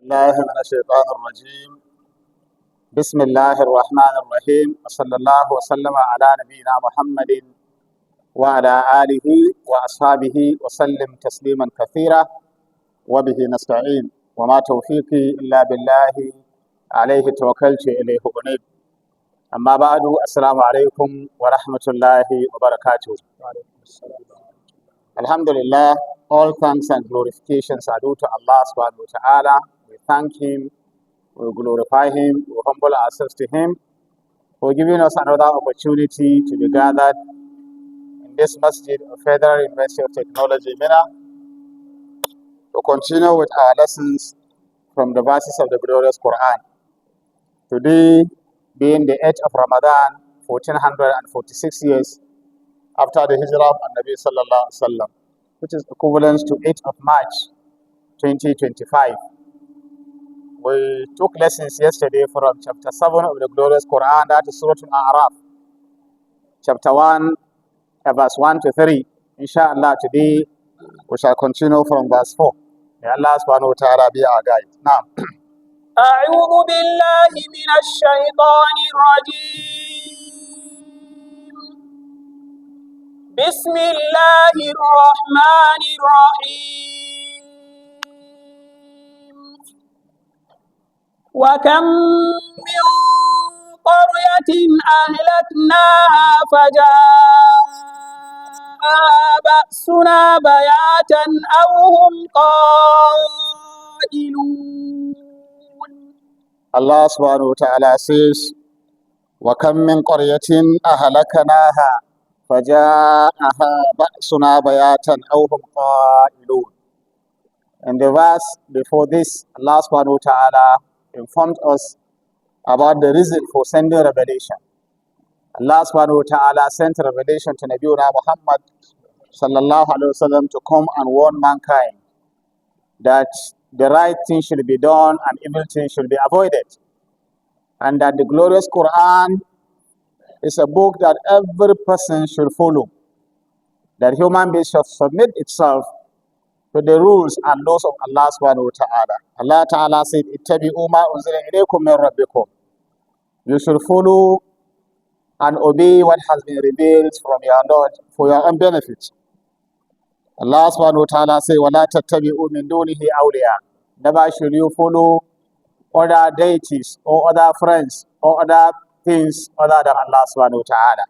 الله من الشيطان الرجيم. بسم الله الرحمن الرحيم، وصلى الله وسلم على نبينا محمد وعلى آله وأصحابه وسلم تسليما كثيرا، وبه نستعين، وما توفيقي إلا بالله، عليه توكلت إليه أنيب. أما بعد، السلام عليكم ورحمة الله وبركاته. Alhamdulillah, all thanks and glorifications are due to Allah subhanahu wa ta'ala. We thank Him, we glorify Him, we humble ourselves to Him for giving us another opportunity to be gathered in this masjid of Federal University of Technology, Mina, to continue with our lessons from the verses of the glorious Quran. Today, being the 8th of Ramadan, 1446 years after the Hijrah of Nabi Sallallahu Alaihi Wasallam, which is equivalent to 8th of March 2025. We took lessons yesterday from chapter 7 of the glorious Quran, that is Surah Al-A'raf, chapter 1, verse 1 to 3. Inshallah, today we shall continue from verse 4. May Allah subhanahu wa ta'ala be our guide. Now, أعوذ بالله من الشيطان الرجيم. بسم الله الرحمن الرحيم. وكم من قرية أهلكناها فجاءها بأسنا بياتا أو هم قائلون. Allah subhanahu wa ta'ala says, وَكَمْ مِنْ قَرْيَةٍ أَهْلَكْنَاهَا فَجَاءَهَا بَأْسُنَا بَيَاتًا أَوْ هُمْ قَائِلُونَ. In the verse before this, Allah subhanahu wa ta'ala informed us about the reason for sending revelation. Allah subhanahu wa ta'ala sent revelation to Nabiuna Muhammad sallallahu alaihi wasallam to come and warn mankind that the right thing should be done and evil things should be avoided, and that the glorious Quran is a book that every person should follow, that human beings should submit itself to the rules and laws of Allah subhanahu wa ta'ala. Allah ta'ala said, ittabi'u ma unzila ilaykum min rabbikum. You should follow and obey what has been revealed from your Lord for your own benefit. Allah subhanahu wa ta'ala said, وَلَا تَتَّبِعُوا مِن دُونِهِ أَوْلِيَاءَ. Never should you follow other deities or other friends or other things other than Allah subhanahu wa ta'ala.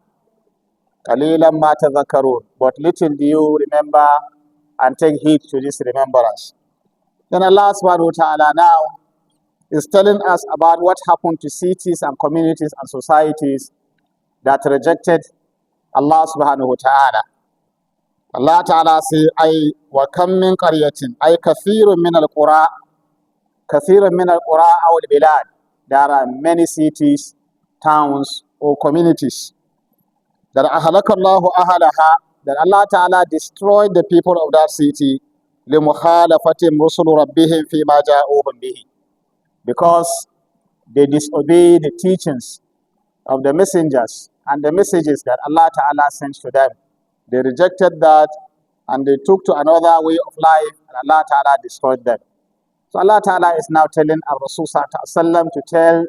قَلِيلًا مَا تَذَكَّرُونَ. But little do you remember and take heed to this remembrance. Then Allah subhanahu wa ta'ala now is telling us about what happened to cities and communities and societies that rejected Allah subhanahu wa ta'ala. Allah ta'ala says, أي وكم من قرية أي كثير من القرى أو البلاد. There are many cities, towns or communities that أهلك الله أهلها, that Allah ta'ala destroyed the people of that city لمخالفتهم رسل ربهم فيما جاءوهم به, because they disobeyed the teachings of the messengers and the messages that Allah ta'ala sent to them. They rejected that and they took to another way of life, and Allah ta'ala destroyed them. So Allah ta'ala is now telling our Rasul sallallahu alaihi wasallam to tell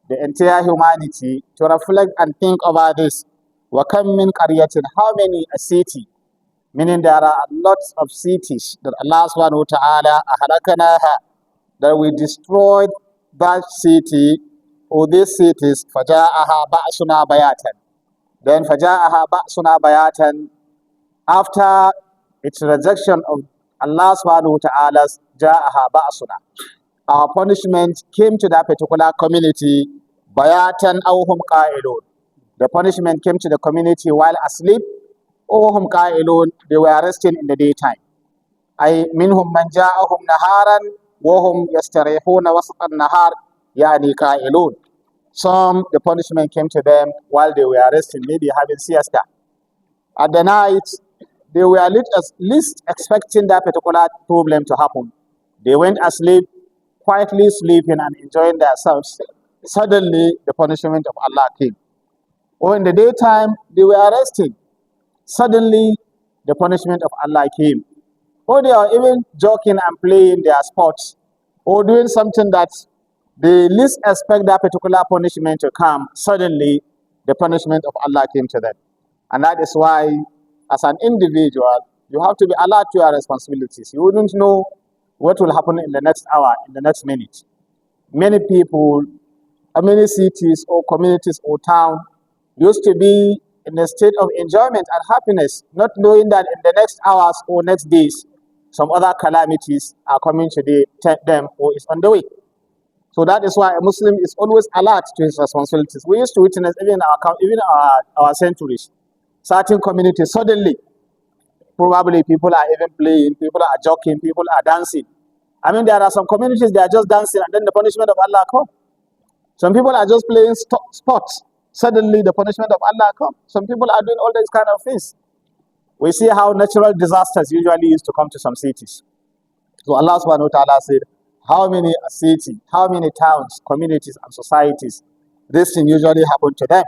the entire humanity to reflect and think about this. وَكَمْ مِنْ قَرْيَةٍ. How many a city? Meaning there are lots of cities that Allah subhanahu wa ta'ala أَهْلَكَنَاهَا, that we destroyed that city or these cities. فَجَاءَهَا بَأْسُنَا بَيَاتًا. Then فَجَاءَهَا بَأْسُنَا بَيَاتًا, after its rejection of Allah subhanahu wa ta'ala's جَاءَهَا بَأْسُنَا, our punishment came to that particular community. بَيَاتًا أَوْ هُمْ قَائِلُونَ. The punishment came to the community while asleep. أَوْ هُمْ قَائِلُونَ. They were resting in the daytime. أي منهم من جاءهم نهارا وهم يستريحون وسط النهار يعني قائلون. Some, the punishment came to them while they were resting, maybe having siesta. At the night, they were least expecting that particular problem to happen. They went asleep, quietly sleeping and enjoying themselves. Suddenly, the punishment of Allah came. Or in the daytime, they were resting. Suddenly, the punishment of Allah came. Or they are even joking and playing their sports or doing something that they least expect that particular punishment to come, suddenly the punishment of Allah came to them. And that is why, as an individual, you have to be alert to your responsibilities. You wouldn't know what will happen in the next hour, in the next minute. Many people, many cities or communities or towns used to be in a state of enjoyment and happiness, not knowing that in the next hours or next days, some other calamities are coming to them or is on the way. So that is why a Muslim is always alert to his responsibilities. We used to witness even our centuries, certain communities suddenly, probably people are even playing, people are joking, people are dancing. I mean, there are some communities they are just dancing and then the punishment of Allah comes. Some people are just playing sports. Suddenly the punishment of Allah comes. Some people are doing all these kind of things. We see how natural disasters usually used to come to some cities. So Allah subhanahu wa ta'ala said, how many cities, how many towns, communities and societies, this thing usually happened to them.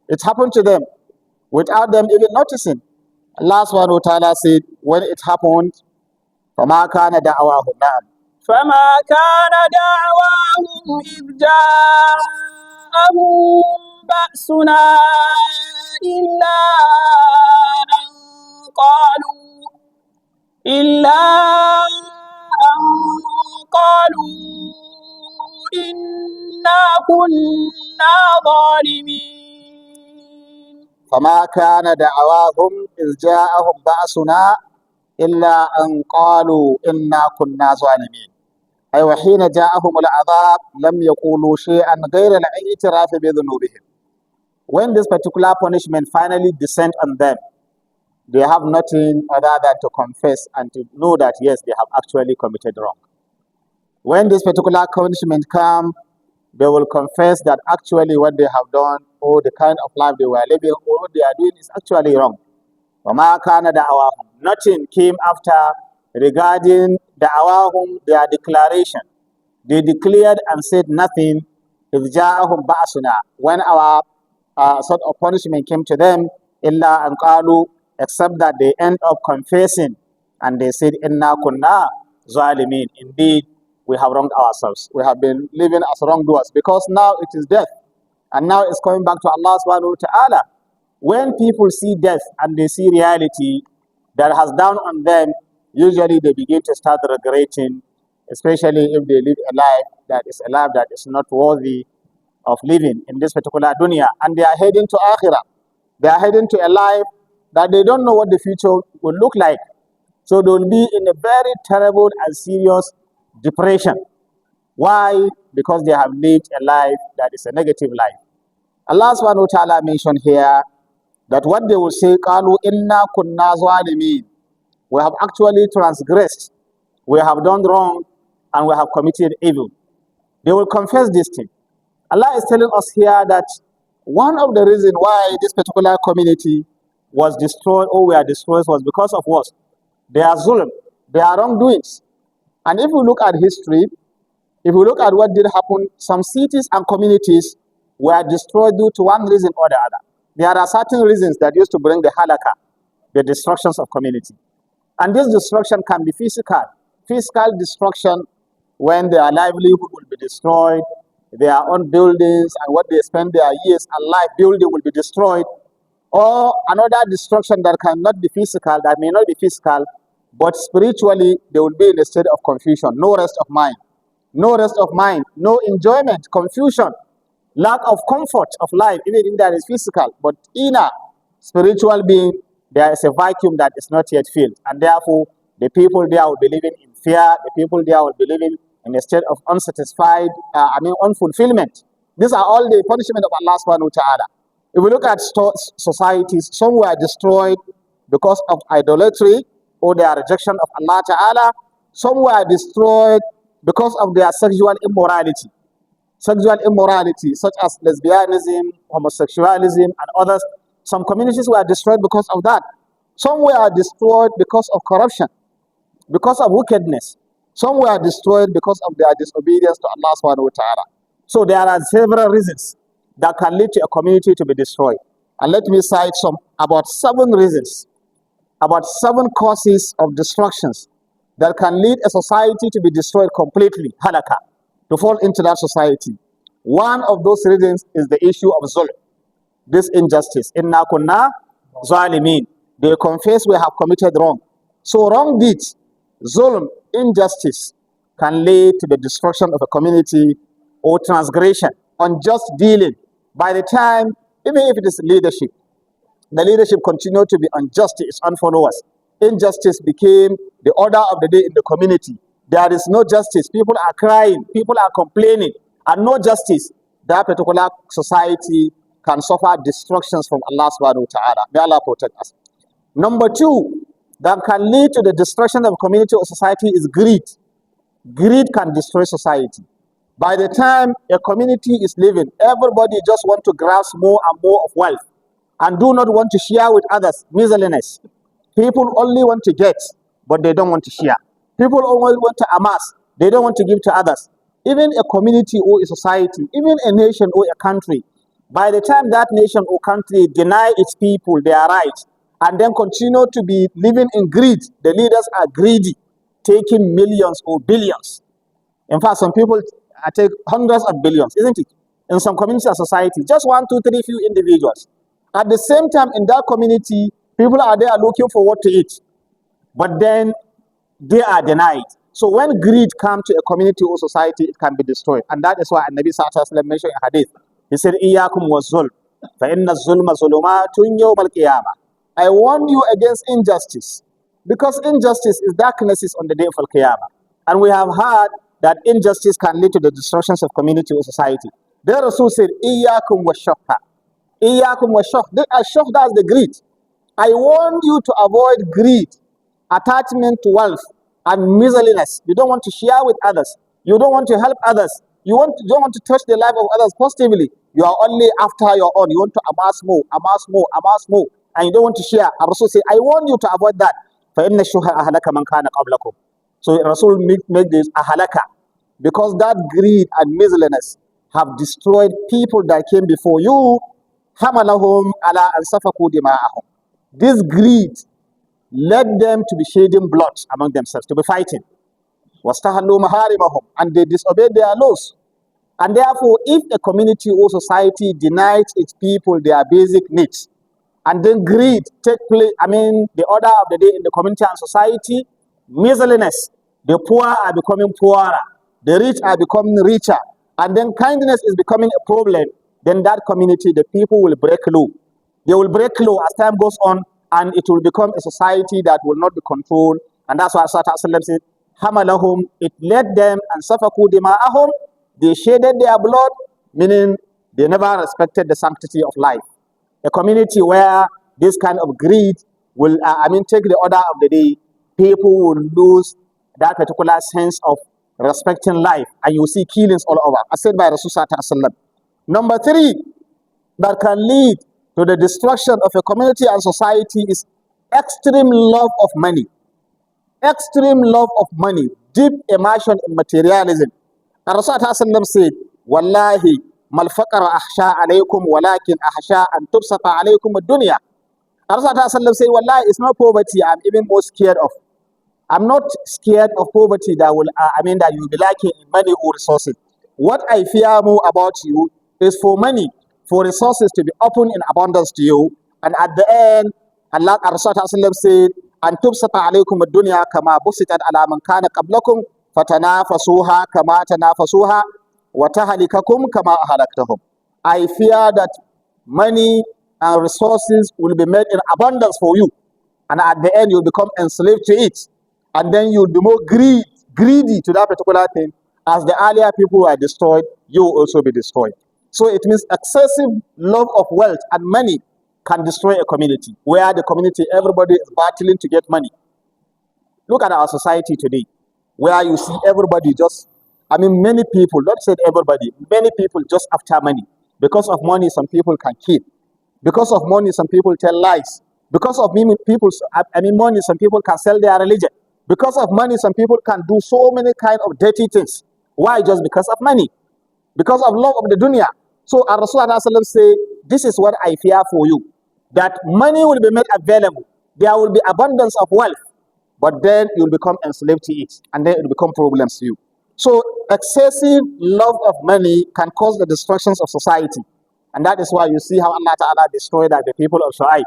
It happened to them without them even noticing. Allah subhanahu wa ta'ala said, when it happened, فَمَا كَانَ دَعْوَاهُمْ نَعَمْ فما كان دعواهم إذ جاءهم بأسنا إلا أن قالوا إنا كنا ظالمين. فما كان دعواهم إذ جاءهم بأسنا إلا أن قالوا إنا كنا ظالمين. أي وحين جاءهم العذاب لم يقولوا شيئا غير الاعتراف بذنوبهم. When this particular punishment finally descends on them, they have nothing other than to confess and to know that yes, they have actually committed wrong. When this particular punishment comes, they will confess that actually what they have done or the kind of life they were living or what they are doing is actually wrong. وَمَا كَانَ دَعْوَاهُمْ Nothing came after regarding da'awahum, their declaration. They declared and said nothing. إِذْ جَاءَهُمْ بَأْسُنَا When our sort of punishment came to them, إِلَّا أَنْ قَالُوا Except that they end up confessing and they said, إِنَّا كُنَّا ظَالِمِينَ Indeed, we have wronged ourselves. We have been living as wrongdoers because now it is death. And now it's coming back to Allah subhanahu wa ta'ala. When people see death and they see reality that has done on them, usually they begin to start regretting, especially if they live a life that is not worthy of living in this particular dunya. And they are heading to akhirah. They are heading to a life that they don't know what the future will look like. So they will be in a very terrible and serious depression. Why? Because they have lived a life that is a negative life. Allah subhanahu wa ta'ala mentioned here that what they will say, قَالُوا إِنَّا كُنَّا ظَالِمِينَ We have actually transgressed, we have done wrong, and we have committed evil. They will confess this thing. Allah is telling us here that one of the reasons why this particular community was destroyed or were destroyed was because of what? Their zulm, their wrongdoings. And if we look at history, if we look at what did happen, some cities and communities were destroyed due to one reason or the other. There are certain reasons that used to bring the halakah, the destructions of community. And this destruction can be physical. Physical destruction when their livelihood will be destroyed, their own buildings and what they spend their years and life building will be destroyed. Or another destruction that cannot be physical, that may not be physical, but spiritually they will be in a state of confusion, no rest of mind. No rest of mind, no enjoyment, confusion, lack of comfort of life, even if that is physical. But inner, spiritual being, there is a vacuum that is not yet filled. And therefore, the people there will be living in fear. The people there will be living in a state of unsatisfied, unfulfillment. These are all the punishment of Allah subhanahu wa ta'ala. If we look at societies, some were destroyed because of idolatry or their rejection of Allah ta'ala. Some were destroyed because of their sexual immorality. Sexual immorality, such as lesbianism, homosexualism, and others. Some communities were destroyed because of that. Some were destroyed because of corruption, because of wickedness. Some were destroyed because of their disobedience to Allah subhanahu wa ta'ala. So there are several reasons that can lead to a community to be destroyed. And let me cite about 7 reasons, about 7 causes of destructions that can lead a society to be destroyed completely, halaka, to fall into that society. One of those reasons is the issue of zulm, this injustice. Inna kunna zalimin. They confess we have committed wrong. So wrong deeds, zulm, injustice, can lead to the destruction of a community or transgression, unjust dealing. By the time, even if it is leadership, the leadership continued to be unjust to its own followers. Injustice became the order of the day in the community. There is no justice. People are crying, people are complaining, and no justice. That particular society can suffer destructions from Allah subhanahu wa ta'ala. May Allah protect us. Number two, that can lead to the destruction of community or society is greed. Greed can destroy society. By the time a community is living, everybody just want to grasp more and more of wealth and do not want to share with others. Miserliness. People only want to get, but they don't want to share. People only want to amass, they don't want to give to others. Even a community or a society, even a nation or a country, by the time that nation or country deny its people their rights and then continue to be living in greed, the leaders are greedy, taking millions or billions. In fact, some people take hundreds of billions, isn't it? In some communities and society, just 1, 2, 3 few individuals. At the same time, in that community, people are there looking for what to eat, but then they are denied. So when greed comes to a community or society, it can be destroyed. And that is why Nabi Sallallahu Alaihi Wasallam mentioned in hadith. He said, "Iyyakum wa-zulm, fa inna zulma zulumatun yawm al-qiyamah." I warn you against injustice, because injustice is darknesses on the day of al-qiyamah. And we have heard that injustice can lead to the destructions of community or society. The Rasul said, "Iyyakum wa-shahha." Iyyakum wa-shah. Shah, that's the greed. I warn you to avoid greed, attachment to wealth, and miserliness. You don't want to share with others. You don't want to help others. You don't want to touch the life of others positively. You are only after your own. You want to amass more, amass more, amass more, and you don't want to share. And Rasul said, I warn you to avoid that. فَإِنَّ الشُّهَ أَهْلَكَ مَنْ كَانَ قَبْلَكُمْ. So Rasul made this ahalaka, because that greed and miserliness have destroyed people that came before you. حَمَلَهُمْ عَلَىٰ أَنْ سَفَكُوا دِمَاءَهُم. This greed led them to be shedding blood among themselves, to be fighting. وَاسْتَحَلُّوا مَحَارِمَهُم. And they disobeyed their laws. And therefore, if a community or society denies its people their basic needs, and then greed take place, the order of the day in the community and society, miserliness, the poor are becoming poorer, the rich are becoming richer, and then kindness is becoming a problem, then that community, the people will break law. They will break law as time goes on, and it will become a society that will not be controlled. And that's why Sallallahu said, Hamalahum, it led them, and Safaku dima'ahum, they shedded their blood, meaning they never respected the sanctity of life. A community where this kind of greed will, take the order of the day, people will lose that particular sense of respecting life, and you see killings all over, as said by Rasulullah. Number three, that can lead to the destruction of a community and society is extreme love of money. Extreme love of money, deep immersion in materialism. And Rasulullah said, Wallahi, mal faqara ahsha alaykum walakin ahsha an tubsata alaykum ad-dunya. Rasulullah said, Wallahi, it's not poverty I'm even more scared of. I'm not scared of poverty that will, that you'll be lacking in money or resources. What I fear more about you is for money, for resources to be open in abundance to you. And at the end, Allah Rasulullah said, and tubsata alaykum ad-dunya kama busitat ala man kana qablakum fatanafasuha kama tanafasuha wa tahlikakum kama ahlaktahum. I fear that money and resources will be made in abundance for you, and at the end you'll become enslaved to it, and then you'll be more greedy to that particular thing. As the earlier people were destroyed, you will also be destroyed. So it means excessive love of wealth and money can destroy a community, where the community, everybody is battling to get money. Look at our society today, where you see everybody just, many people, not said everybody, many people just after money. Because of money, some people can kill. Because of money, some people tell lies. Because of money, some people can sell their religion. Because of money, some people can do so many kind of dirty things. Why? Just because of money. Because of love of the dunya. So Rasulullah said, this is what I fear for you, that money will be made available. There will be abundance of wealth. but then you'll become enslaved to it, and then it'll become problems to you. So excessive love of money can cause the destructions of society. And that is why you see how Allah Ta'ala destroyed the people of Shu'aib.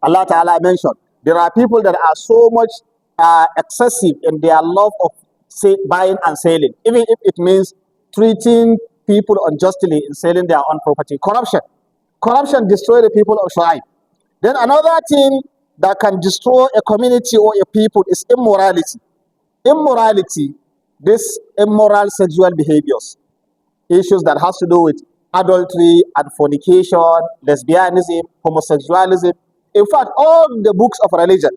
Allah Ta'ala mentioned, there are people that are so much excessive in their love of buying and selling, even if it means treating people unjustly in selling their own property. Corruption. Corruption destroys the people of Shu'aib. Then another thing that can destroy a community or a people is immorality. Immorality, this immoral sexual behaviors, issues that has to do with adultery and fornication, lesbianism, homosexualism. In fact, all the books of religion,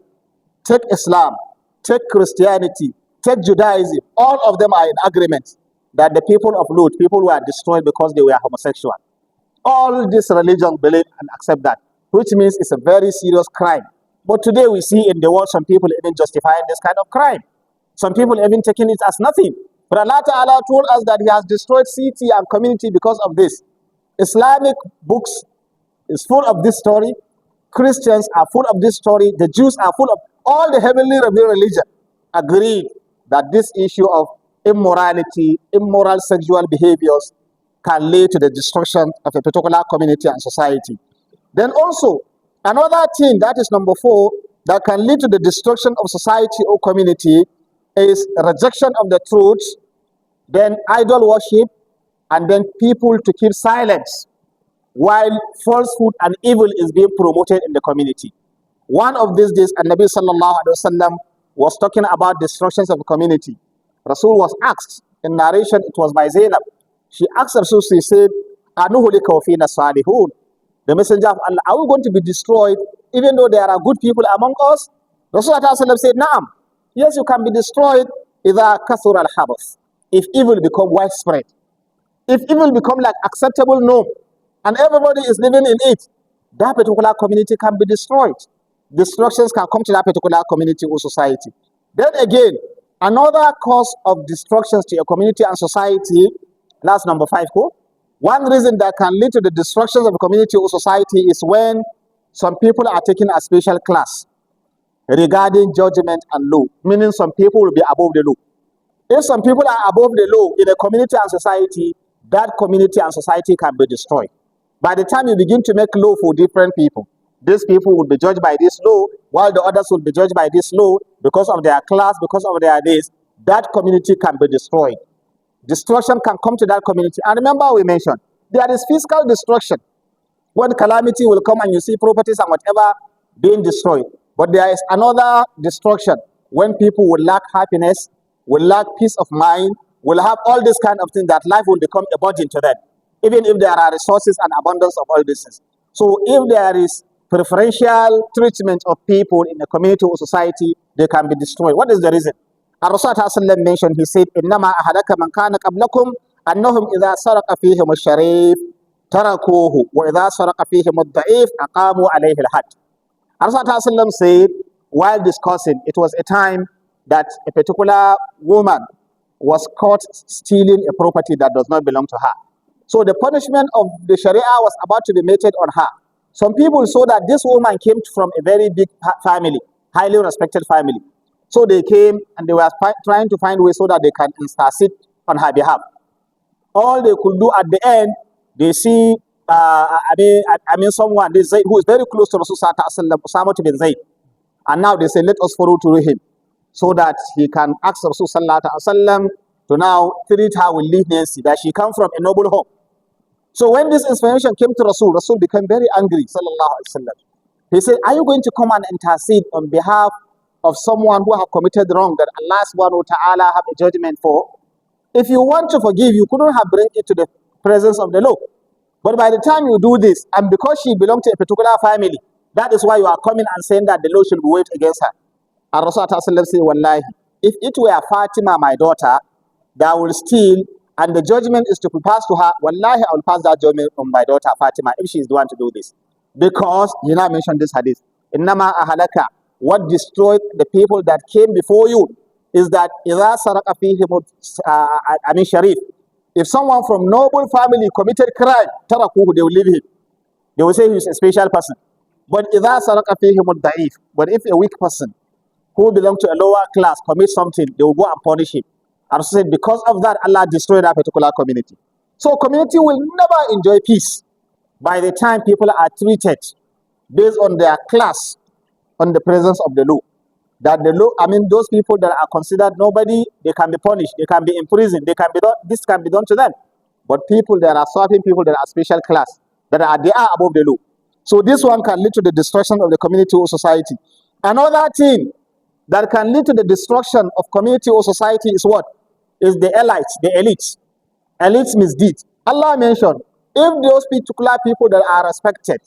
take Islam, take Christianity, take Judaism, all of them are in agreement that the people of Lut, people were destroyed because they were homosexual. All these religions believe and accept that, which means it's a very serious crime. But today we see in the world some people even justifying this kind of crime. Some people even taking it as nothing. But Allah Ta'ala told us that He has destroyed city and community because of this. Islamic books is full of this story. Christians are full of this story. The Jews are full of all the heavenly revealed religion agreed that this issue of immorality, immoral sexual behaviors can lead to the destruction of a particular community and society. Then also, another thing, that is number 4, that can lead to the destruction of society or community is rejection of the truth, then idol worship, and then people to keep silence while falsehood and evil is being promoted in the community. One of these days, Nabi sallallahu alaihi wasallam was talking about destructions of the community. Rasul was asked, in narration, it was by Zainab. She asked Rasul, she said, "Anuhulika wa fina salihun." The messenger of Allah, are we going to be destroyed even though there are good people among us? Rasulullah said, "Naam." Yes, you can be destroyed إِذَا كَثُرَ الْحَبَث, if evil become widespread. If evil become like acceptable norm and everybody is living in it, that particular community can be destroyed. Destructions can come to that particular community or society. Then again, another cause of destructions to a community and society, that's number 5. One reason that can lead to the destructions of a community or society is when some people are taking a special class regarding judgment and law, meaning some people will be above the law. If some people are above the law in a community and society, that community and society can be destroyed. By the time you begin to make law for different people, these people will be judged by this law, while the others will be judged by this law because of their class, because of their this, that community can be destroyed. Destruction can come to that community. And remember we mentioned, there is physical destruction. When calamity will come and you see properties and whatever being destroyed. But there is another destruction when people will lack happiness, will lack peace of mind, will have all this kind of thing, that life will become a burden to them, even if there are resources and abundance of all this things. So if there is preferential treatment of people in a community or society, they can be destroyed. What is the reason? Rasulullah mentioned, he said, إِنَّمَا أَهَلَكَ مَنْ كَانَ قَبْلَكُمْ أَنَّهُمْ إِذَا سَرَقَ فِيهِمُ الشَّرِيفُ تَرَكُوهُ وَإِذَا سَرَقَ فِيهِمُ الضَّعِيفُ أَقَامُوا عَلَيْهِ الْحَدِّ. Rasulullah said, while discussing, it was a time that a particular woman was caught stealing a property that does not belong to her. So the punishment of the Sharia was about to be meted on her. Some people saw that this woman came from a very big family, highly respected family. So they came and they were trying to find ways so that they can intercede on her behalf. All they could do at the end, they see, someone who is very close to Rasulullah, Usama bin Zayd. And now they say, let us follow to him so that he can ask Rasulullah to now treat her with leniency, that she come from a noble home. So when this information came to Rasul became very angry, sallallahu alaihi wasallam. He said, are you going to come and intercede on behalf of someone who have committed wrong that Allah subhanahu wa ta'ala have a judgment for? If you want to forgive, you couldn't have bring it to the presence of the law. But by the time you do this, and because she belonged to a particular family, that is why you are coming and saying that the law should be weighed against her. And Rasulullah said, wallahi, if it were Fatima, my daughter, that will steal, and the judgment is to be passed to her, wallahi, I will pass that judgment on my daughter Fatima if she is the one to do this. Because, you now mentioned this hadith, Innama ahalaka, what destroyed the people that came before you is that إِذَا سَرَقَ فِيهِمُ sharif. If someone from noble family committed crime, tarakuhu, they will leave him. They will say he is a special person. But إِذَا سَرَقَ فِيهِمُ الضَّعِيفُ. But if a weak person who belong to a lower class commit something, they will go and punish him. And so said, because of that, Allah destroyed that particular community. So community will never enjoy peace by the time people are treated based on their class, on the presence of the law. That the law, those people that are considered nobody, they can be punished, they can be imprisoned, this can be done to them. But people that are certain people that are special class, they are above the law. So this one can lead to the destruction of the community or society. Another thing that can lead to the destruction of community or society is what? Is the elites, the elites. Elites misdeed. Allah mentioned, if those particular people that are respected,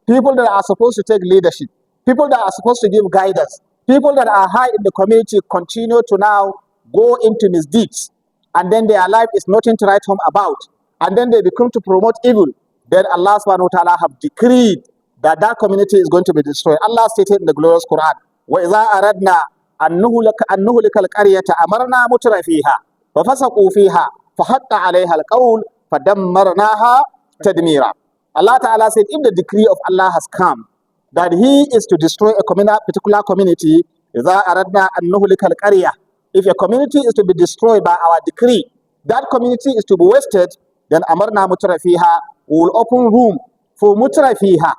people that are supposed to take leadership, people that are supposed to give guidance, people that are high in the community continue to now go into misdeeds, and then their life is nothing to write home about, and then they become to promote evil, then Allah subhanahu wa ta'ala have decreed that that community is going to be destroyed. Allah stated in the glorious Quran, وَإِذَا أَرَدْنَا أَن نُهْلِكَ الْقَرْيَةَ أَمَرْنَا مُتْرَ فِيهَا فَفَسَقُوا فِيهَا فَحَقَّ عَلَيْهَا الْقَوْلُ فَدَمَّرْنَاهَا تَدْمِيرًا. Allah Ta'ala said, if the decree of Allah has come, that He is to destroy a particular community, إِذَا أَرَدْنَا أَن نُهْلِكَ الْقَرْيَةَ, if a community is to be destroyed by our decree, that community is to be wasted, then أَمَرْنَا مُتْرَ فِيهَا, we will open room for مُتْرَ فِيهَا.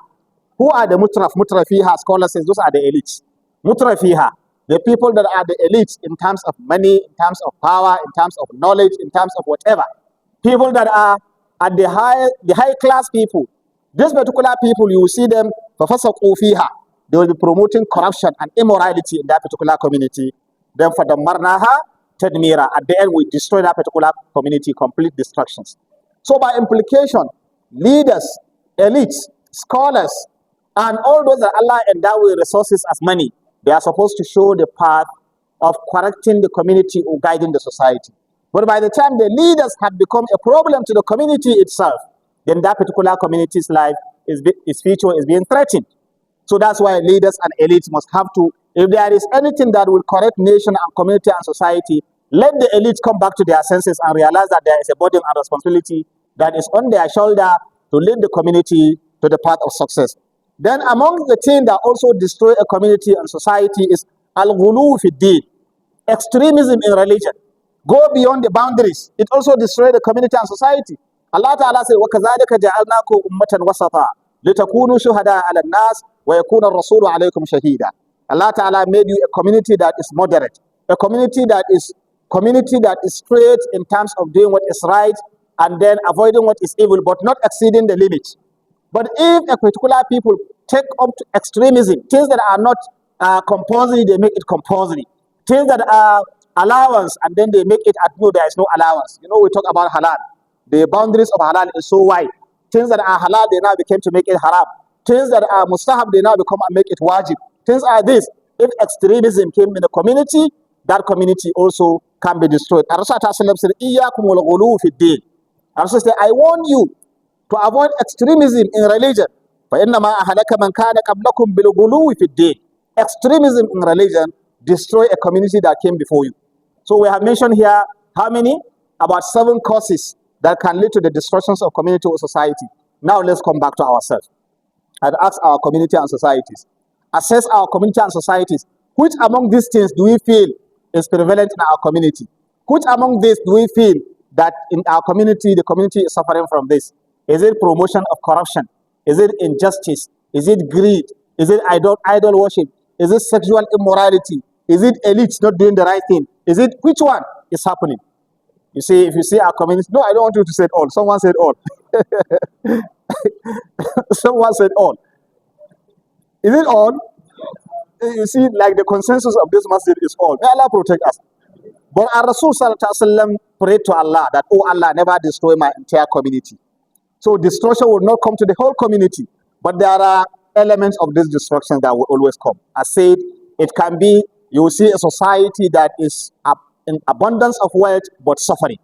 Who are the mutraf? Mutraf fiha, scholars says those are the elites. Mutraf fiha, the people that are the elites in terms of money, in terms of power, in terms of knowledge, in terms of whatever. People that are at the high class people. These particular people, you will see them, فَفَسَقُوا فِيهَا, they will be promoting corruption and immorality in that particular community. Then فَدَمَّرْنَاهَا تَدْمِيرًا, at the end we destroy that particular community, complete destructions. So by implication, leaders, elites, scholars, and all those that Allah endow with resources as money, they are supposed to show the path of correcting the community or guiding the society. But by the time the leaders have become a problem to the community itself, then that particular community's life, its future is being threatened. So that's why leaders and elites must have to, if there is anything that will correct nation and community and society, let the elites come back to their senses and realize that there is a burden and responsibility that is on their shoulder to lead the community to the path of success. Then among the things that also destroy a community and society is al-ghulu fi din, extremism in religion. Go beyond the boundaries. It also destroys the community and society. Allah Ta'ala said, وَكَذَلِكَ جَعَلْنَاكُمْ أُمَّةً وَسَطًا لِتَكُونُوا شُهَدَاءَ عَلَى النَّاسِ وَيَكُونَ الرَّسُولُ عَلَيْكُمْ شَهِيدًا. Allah Ta'ala made you a community that is moderate, a community that is straight in terms of doing what is right and then avoiding what is evil, but not exceeding the limits. But if a particular people take up to extremism, things that are not compulsory, they make it compulsory. Things that are allowance, and then they make it at no, there is no allowance. You know, we talk about halal. The boundaries of halal is so wide. Things that are halal, they now became to make it haram. Things that are mustahab, they now become and make it wajib. Things are this. If extremism came in the community, that community also can be destroyed. Rasulullah said, "Iyyakum wal ghulu fi din." Rasulullah said, I warn you to avoid extremism in religion. فَإِنَّمَا أَهْلَكَ مَنْ كَانَ قَبْلَكُمْ بِالْغُلُوِّ فِي الدِّينِ. Extremism in religion destroy a community that came before you. So we have mentioned here how many? About 7 causes that can lead to the destructions of community or society. Now let's come back to ourselves and ask our community and societies. Assess our community and societies. Which among these things do we feel is prevalent in our community? Which among these do we feel that in our community, the community is suffering from this? Is it promotion of corruption? Is it injustice? Is it greed? Is it idol worship? Is it sexual immorality? Is it elites not doing the right thing? Is it, which one is happening? You see, if you see our community, no, I don't want you to say all. Someone said all. Someone said all. Is it all? You see, like the consensus of this masjid is all. May Allah protect us. But our Rasul Sallallahu Alaihi Wasallam prayed to Allah that, oh Allah, never destroy my entire community. So destruction will not come to the whole community, but there are elements of this destruction that will always come. I said, it can be, you will see a society that is in abundance of wealth, but suffering.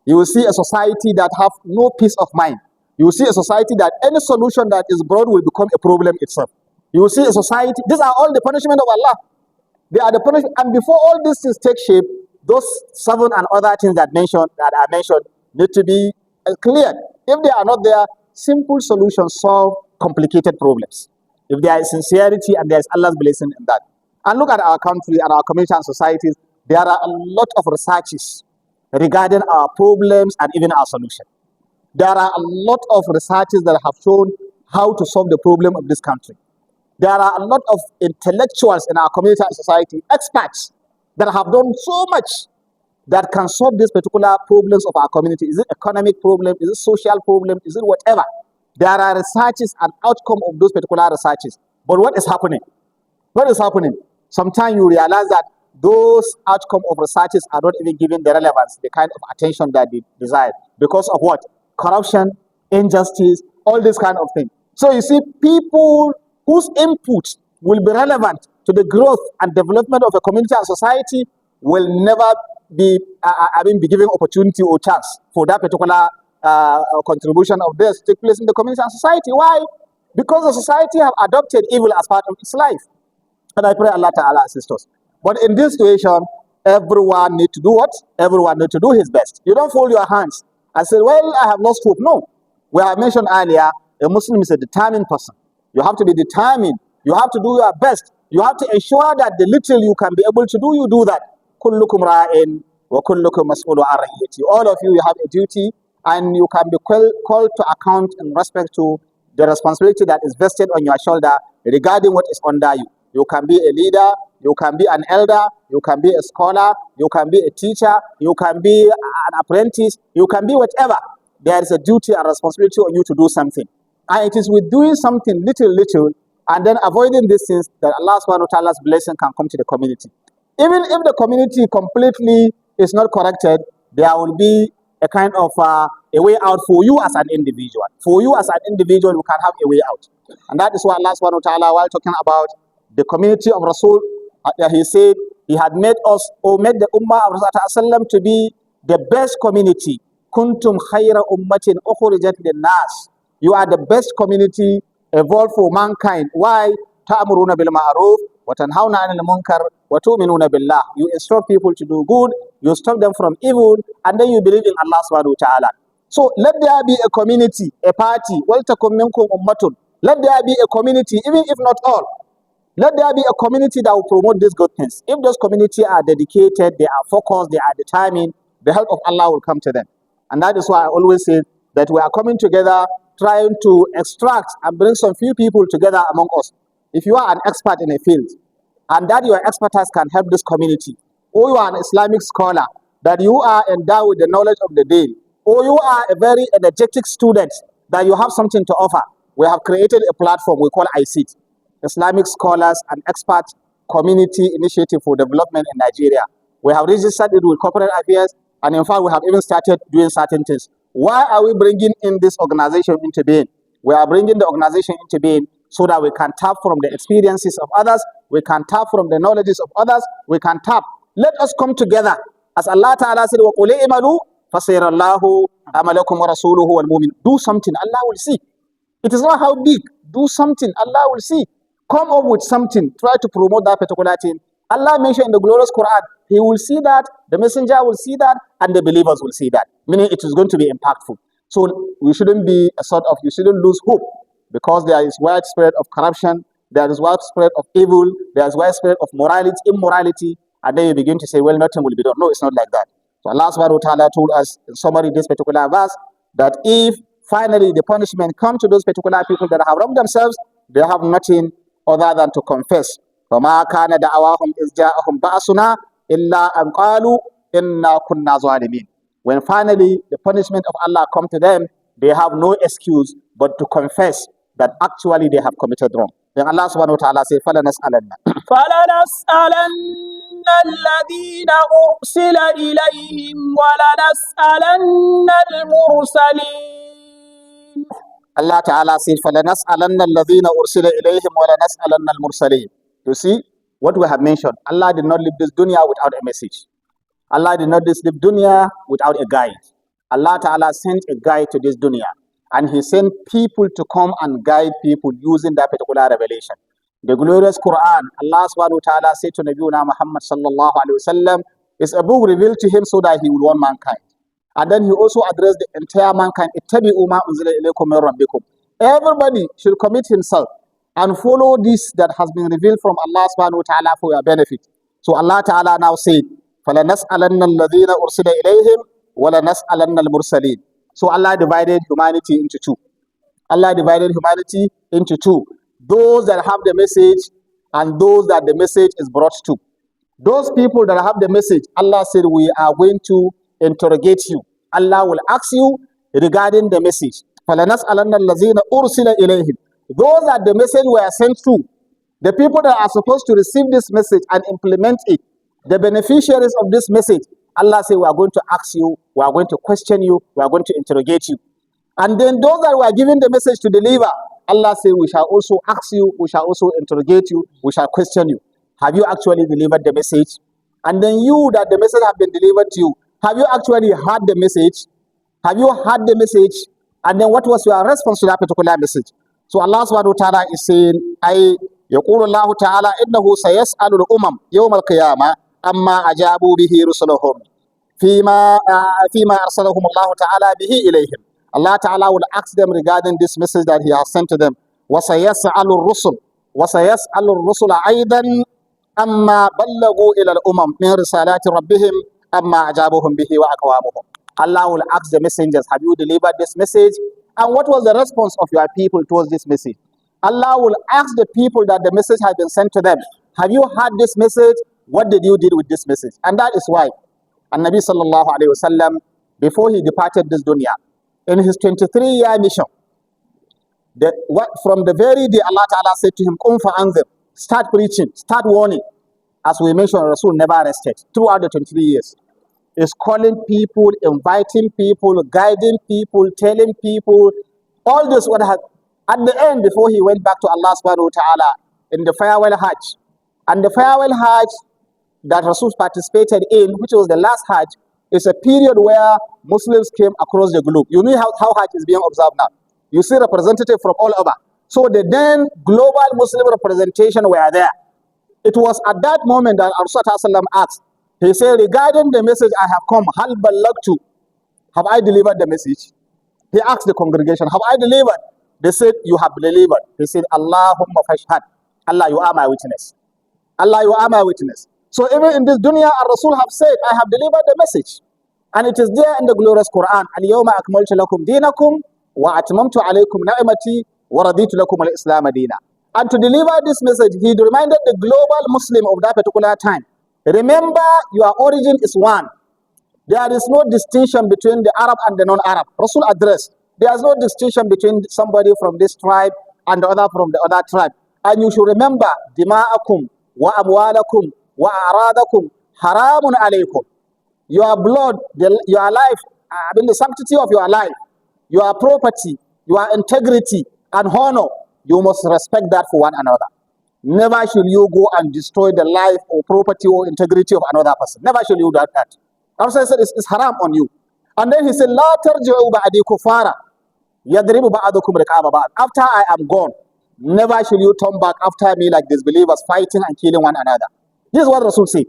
You will see a society that have no peace of mind. You will see a society that any solution that is brought will become a problem itself. You will see a society, these are all the punishment of Allah. They are the punishment, and before all these things take shape, those 7 and other things that are mentioned need to be cleared. If they are not there, simple solutions solve complicated problems. If there is sincerity and there is Allah's blessing in that. And look at our country and our community and societies. There are a lot of researches regarding our problems and even our solution. There are a lot of researches that have shown how to solve the problem of this country. There are a lot of intellectuals in our community and society, experts, that have done so much that can solve these particular problems of our community. Is it economic problem? Is it social problem? Is it whatever? There are researches and outcome of those particular researches. But what is happening? What is happening? Sometimes you realize that those outcome of researches are not even given the relevance, the kind of attention that they desire. Because of what? Corruption, injustice, all this kind of thing. So you see, people whose input will be relevant to the growth and development of a community and society will never be given opportunity or chance for that particular contribution of theirs to take place in the community and society. Why? Because the society have adopted evil as part of its life. And I pray Allah Ta'ala assist us. But in this situation, everyone need to do what? Everyone need to do his best. You don't fold your hands and say, well, I have lost hope. No. We have mentioned earlier, a Muslim is a determined person. You have to be determined. You have to do your best. You have to ensure that the little you can be able to do, you do that. كلكم راع وكلكم مسؤول عن رعيته. All of you, you have a duty and you can be called to account in respect to the responsibility that is vested on your shoulder regarding what is under you. You can be a leader, you can be an elder, you can be a scholar, you can be a teacher, you can be an apprentice, you can be whatever. There is a duty and responsibility on you to do something. And it is with doing something little, and then avoiding these things that Allah subhanahu wa ta'ala's blessing can come to the community. Even if the community completely is not corrected, there will be a kind of a way out for you as an individual. For you as an individual, you can have a way out. And that is why Allah subhanahu wa ta'ala, while talking about the community of Rasul, he said he had made us, or made the Ummah of Rasul to be the best community. Kuntum khayra ummatin ukhrijat lin-nas. You are the best community evolved for mankind. Why? Ta'muruna bil ma'ruf wa tanhauna 'anil munkar wa tu'minuna billah. You instruct people to do good, you stop them from evil, and then you believe in Allah subhanahu wa ta'ala. So let there be a community, a party. Wal takum minkum ummatun. Let there be a community, even if not all. Let there be a community that will promote these good things. If those community are dedicated, they are focused, they are determined, the help of Allah will come to them. And that is why I always say that we are coming together, trying to extract and bring some few people together among us. If you are an expert in a field, and that your expertise can help this community, or you are an Islamic scholar, that you are endowed with the knowledge of the day, or you are a very energetic student, that you have something to offer, we have created a platform we call ICT, Islamic Scholars and Expert Community Initiative for Development in Nigeria. We have registered it with corporate affairs, and in fact, we have even started doing certain things. Why are we bringing in this organization into being? We are bringing the organization into being so that we can tap from the experiences of others, we can tap from the knowledges of others, we can tap. Let us come together. As Allah Ta'ala said, وَقُلِ إِمَلُوا فَسَيْرَ اللَّهُ أَمَلَكُمْ وَرَسُولُهُ وَالْمُؤْمِنُ. Do something, Allah will see. It is not how big. Do something, Allah will see. Come up with something. Try to promote that particular thing. Allah mentioned in the glorious Quran, He will see that, the messenger will see that, and the believers will see that. Meaning it is going to be impactful. So we shouldn't be you shouldn't lose hope, because there is widespread of corruption, there is widespread of evil, there is widespread of immorality, and then you begin to say, well, nothing will be done. No, it's not like that. So Allah subhanahu wa ta'ala told us in summary this particular verse, that if finally the punishment comes to those particular people that have wronged themselves, they have nothing other than to confess. وَمَا كَانَ دَعْوَاهُمْ إِذْ جَاءَهُمْ بَأْسُنَا إِلَّا أَنْ قَالُوا إِنَّا كُنَّا ظَالِمِينَ. When finally the punishment of Allah come to them, they have no excuse but to confess that actually they have committed wrong. Then Allah subhanahu wa ta'ala says, فَلَنَسْأَلَنَّ فلنسألن الذين أرسل إليهم ولنسألن المرسلين. Allah Ta'ala said, فَلَنَسْأَلَنَّ الَّذِينَ أُرْسِلَ إِلَيْهِمْ وَلَنَسْأَلَنَّ الْمُرْسَلِينَ. You see, what we have mentioned, Allah did not leave this dunya without a message. Allah did not leave dunya without a guide. Allah Ta'ala sent a guide to this dunya, and He sent people to come and guide people using that particular revelation. The glorious Quran, Allah subhanahu wa ta'ala said to Nabiuna Muhammad sallallahu alayhi wa sallam, is a book revealed to him so that he will warn mankind. And then he also addressed the entire mankind. Everybody should commit himself and follow this that has been revealed from Allah subhanahu wa ta'ala for your benefit. So Allah ta'ala now said, فَلَنَسْأَلَنَّ الَّذِينَ أُرْسِلَ إِلَيْهِمْ وَلَنَسْأَلَنَّ الْمُرْسَلِينَ. So Allah divided humanity into two. Allah divided humanity into two. Those that have the message and those that the message is brought to. Those people that have the message, Allah said, we are going to interrogate you. Allah will ask you regarding the message. فَلَنَسْأَلَنَّ الَّذِينَ أُرْسِلَ إِلَيْهِمْ. Those that the message were sent to, the people that are supposed to receive this message and implement it, the beneficiaries of this message, Allah said, we are going to ask you, we are going to question you, we are going to interrogate you. And then those that were given the message to deliver, Allah said, we shall also ask you, we shall also interrogate you, we shall question you. Have you actually delivered the message? And then you that the message have been delivered to you, have you actually heard the message? Have you heard the message? And then what was your response to that particular message? So Allah subhanahu wa ta'ala is saying, يقول الله تعالى إنه سيسأل الأمم يوم القيامة أما أجابوا به رسلهم فيما أرسلهم الله تعالى به إليهم. Allah Ta'ala will ask them regarding this message that He has sent to them. وَسَيَسْأَلُ الرُّسُلَ أَيْضًا أَمَّا بَلَّغُوا إِلَى الْأُمَمِ مِنْ رِسَالَاتِ رَبِّهِمْ أَمَّا أَجَابُهُمْ بِهِ وَأَقْوَامُهُم. Allah will ask the messengers, have you delivered this message? And what was the response of your people towards this message? Allah will ask the people that the message has been sent to them, have you heard this message? What did you do with this message? And that is why An-Nabi sallallahu alayhi wa sallam, before he departed this dunya, in his 23-year mission, from the very day Allah Ta'ala said to him, Qum fa'anzir, start preaching, start warning. As we mentioned, Rasul never rested throughout the 23 years. Is calling people, inviting people, guiding people, telling people, all this what had at the end before he went back to Allah subhanahu wa ta'ala in the farewell Hajj. And the farewell Hajj that Rasul participated in, which was the last Hajj, is a period where Muslims came across the globe. You know how Hajj is being observed now. You see representatives from all over. So the then global Muslim representation were there. It was at that moment that Rasulullah asked, he said, regarding the message I have come, hal ballagtu, have I delivered the message? He asked the congregation, have I delivered? They said, you have delivered. He said, Allahumma fashhad. Allah, you are my witness. Allah, you are my witness. So even in this dunya, Rasul have said, I have delivered the message. And it is there in the glorious Quran. Al-yawma akmaltu lakum dinakum wa atmamtu alaykum ni'mati wa raditu lakum al-islam dina. And to deliver this message, he reminded the global Muslim of that particular time. Remember, your origin is one. There is no distinction between the Arab and the non-Arab. Rasul addressed, there is no distinction between somebody from this tribe and the other from the other tribe. And you should remember, dima'akum wa amwalakum wa aradakum haramun alaykum. Your blood, your life, the sanctity of your life, your property, your integrity and honor, you must respect that for one another. Never should you go and destroy the life or property or integrity of another person. Never should you do that. Also said it's haram on you. And then he said, La tarji'u ba'di kufara yadribu ba'dukum riqaba ba'd. After I am gone, never should you turn back after me like disbelievers fighting and killing one another. This is what Rasul said.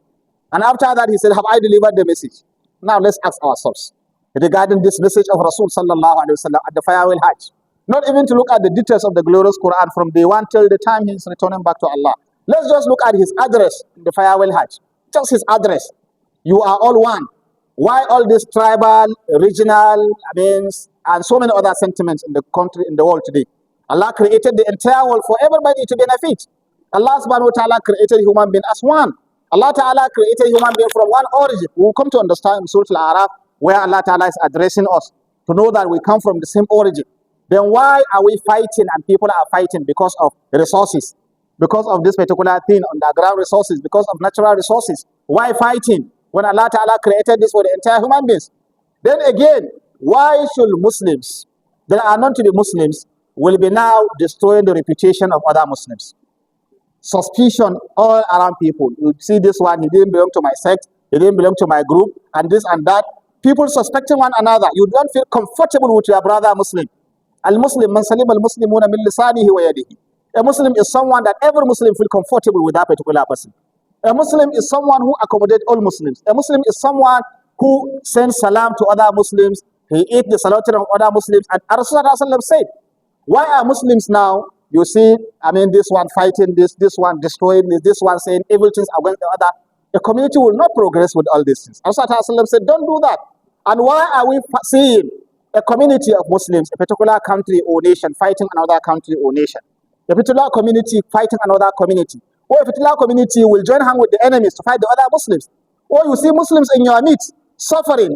And after that he said, have I delivered the message? Now let's ask ourselves regarding this message of Rasul sallallahu alaihi wasallam at the farewell Hajj. Not even to look at the details of the glorious Quran from day one till the time he is returning back to Allah. Let's just look at his address in the farewell Hajj. Just his address. You are all one. Why all this tribal, regional, and so many other sentiments in the country, in the world today? Allah created the entire world for everybody to benefit. Allah subhanahu wa ta'ala created human being as one. Allah ta'ala created human being from one origin. We will come to understand in Surah Al-A'raf where Allah ta'ala is addressing us to know that we come from the same origin. Then why are we fighting and people are fighting? Because of resources, because of this particular thing, underground resources, because of natural resources. Why fighting when Allah Ta'ala created this for the entire human beings? Then again, why should Muslims that are known to be Muslims will be now destroying the reputation of other Muslims? Suspicion all around people. You see this one, he didn't belong to my sect, he didn't belong to my group, and this and that. People suspecting one another. You don't feel comfortable with your brother Muslim. Al-Muslim man salim al-Muslimuna min lisanihi wa yadihi. A Muslim is someone that every Muslim feel comfortable with that particular person. A Muslim is someone who accommodates all Muslims. A Muslim is someone who sends salam to other Muslims. He eats the salatin of other Muslims. And Rasulullah said, why are Muslims now You see, this one fighting this one destroying this one saying evil things against the other. The community will not progress with all these things. Rasulullah said, don't do that. And why are we seeing a community of Muslims, a particular country or nation fighting another country or nation? A particular community fighting another community. Or a particular community will join hands with the enemies to fight the other Muslims. Or you see Muslims in your midst suffering,